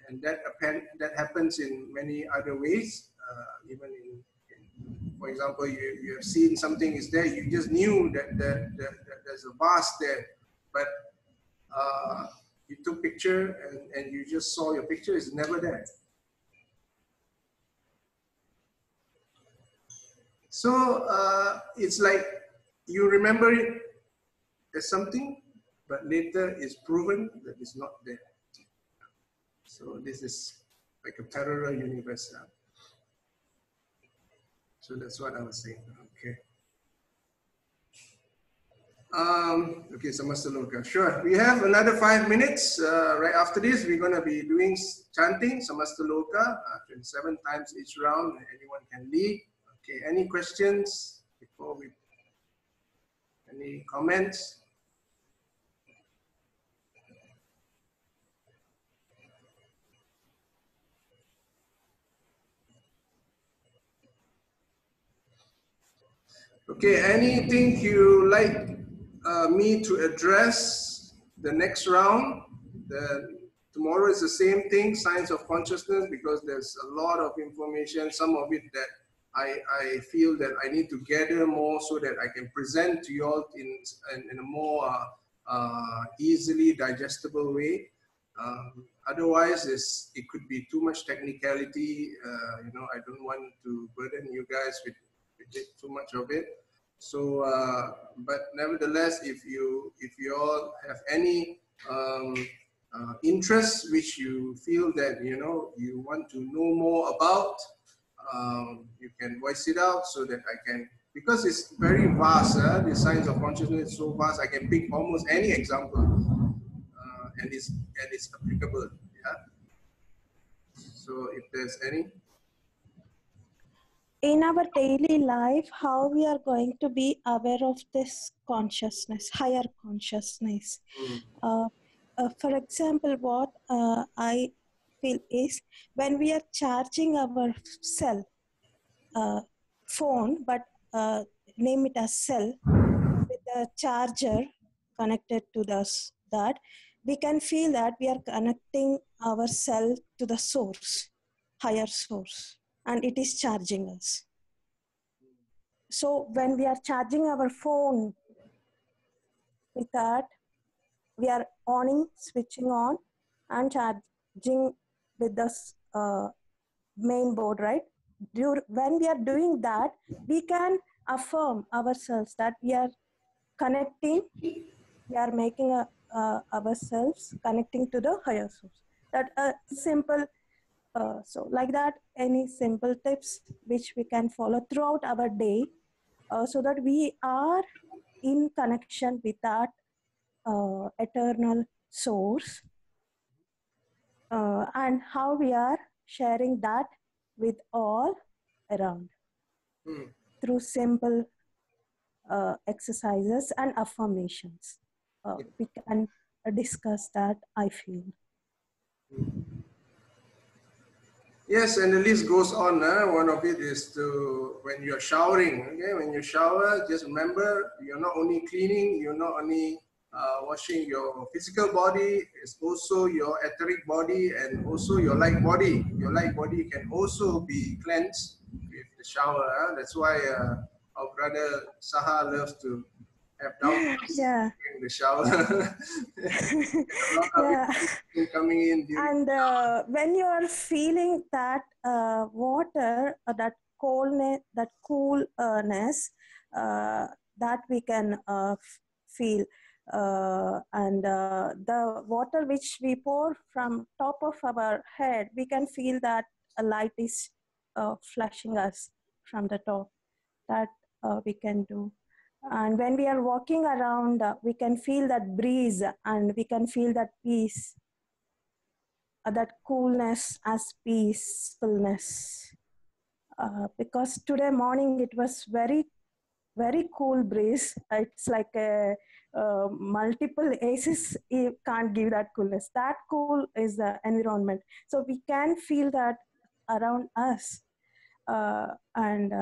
And that happens in many other ways, even for example, you have seen something is there, you just knew that there's a vase there, but you took picture and you just saw your picture is never there. So it's like you remember it as something, but later it's proven that it's not there. So this is like a parallel universe. So that's what I was saying. Okay. Okay, Samastaloka. Sure. We have another 5 minutes. Right after this, we're going to be doing chanting Samastaloka 27 times each round. Anyone can lead. Okay, any questions before we, any comments? Okay, anything you like me to address the next round? Tomorrow is the same thing, science of consciousness, because there's a lot of information, some of it that I feel that I need to gather more so that I can present to you all in a more easily digestible way. Otherwise, it could be too much technicality. I don't want to burden you guys with too much of it. So, but nevertheless, if you all have any interests which you feel that you want to know more about, you can voice it out so that I can, because it's very vast. The science of consciousness is so vast. I can pick almost any example, and it's applicable. Yeah. So if there's any. In our daily life, how we are going to be aware of this consciousness, higher consciousness. For example, what I feel is when we are charging our cell phone, but name it as cell, a charger connected to that, we can feel that we are connecting ourselves to the source, higher source, and it is charging us. So when we are charging our phone with that, we are switching on and charging with the main board, right? When we are doing that, we can affirm ourselves that we are connecting, we are making ourselves connecting to the higher source. That simple, so like that, any simple tips which we can follow throughout our day, so that we are in connection with that eternal source, and how we are sharing that with all around through simple exercises and affirmations. We can discuss that, I feel. Yes, and the list goes on. One of it is to, when you're showering, okay? When you shower, just remember, you're not only cleaning, you're not only washing your physical body, it's also your etheric body and also your light body. Your light body can also be cleansed with the shower. That's why our brother Saha loves to have downloads in the shower. A lot of coming in. And when you are feeling that water, that coolness, that we can feel, and the water which we pour from top of our head, we can feel that a light is flashing us from the top. That we can do. And when we are walking around, we can feel that breeze and we can feel that peace, that coolness as peacefulness. Because today morning it was very, very cool breeze. It's like multiple ACs can't give that coolness. That cool is the environment. So we can feel that around us, and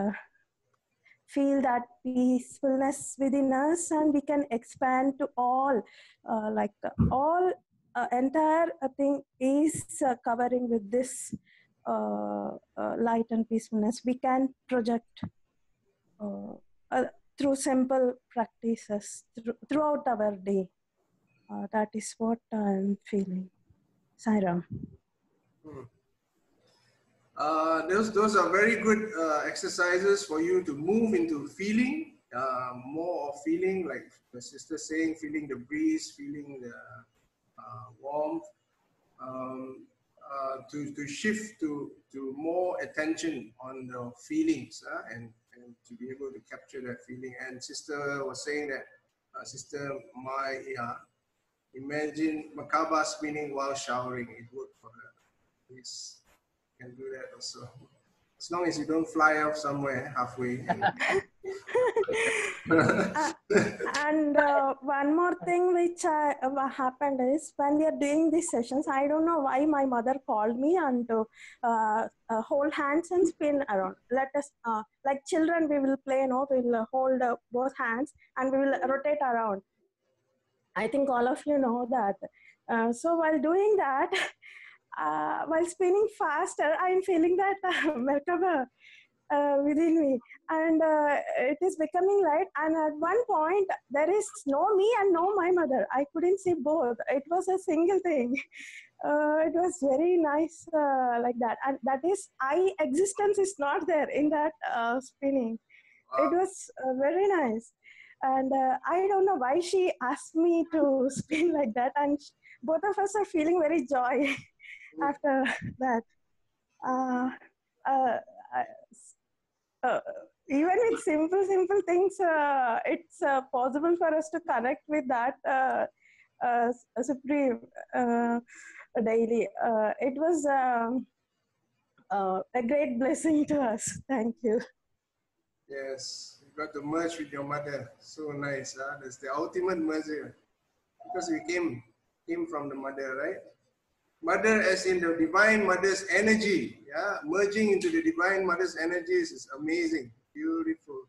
feel that peacefulness within us, and we can expand to all, entire thing is covering with this light and peacefulness. We can project through simple practices throughout our day. That is what I'm feeling. Sairam. Those are very good exercises for you to move into feeling, more of feeling, like the sister saying, feeling the breeze, feeling the warmth, to shift to more attention on the feelings, and to be able to capture that feeling. And sister was saying that, Sister Maya, imagine Merkava spinning while showering. It worked for her. Please can do that also. As long as you don't fly off somewhere halfway. And one more thing which happened is, when we are doing these sessions, I don't know why my mother called me and to hold hands and spin around. Let us, like children, we will play, we will hold both hands and we will rotate around. I think all of you know that. So while doing that, while spinning faster, I'm feeling that Merkava within me, and it is becoming light. And at one point, there is no me and no my mother. I couldn't see both. It was a single thing. It was very nice like that. And that is, I existence is not there in that spinning. It was very nice. And I don't know why she asked me to spin like that. And both of us are feeling very joy after that. Even with simple things, it's possible for us to connect with that Supreme daily. It was a great blessing to us. Thank you. Yes, you got to merge with your mother. So nice. That's the ultimate merger. Because we came from the mother, right? Mother as in the divine mother's energy. Yeah, merging into the divine mother's energies is amazing. Beautiful.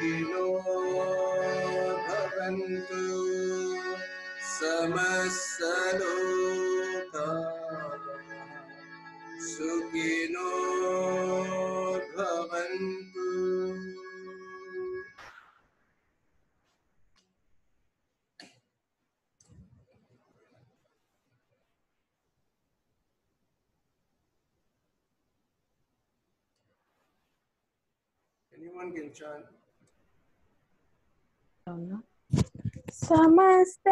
सुखिनो भवन्तु समस्तलोकाः सुखिनो भवन्तु. Anyone can chant. Samastalokaah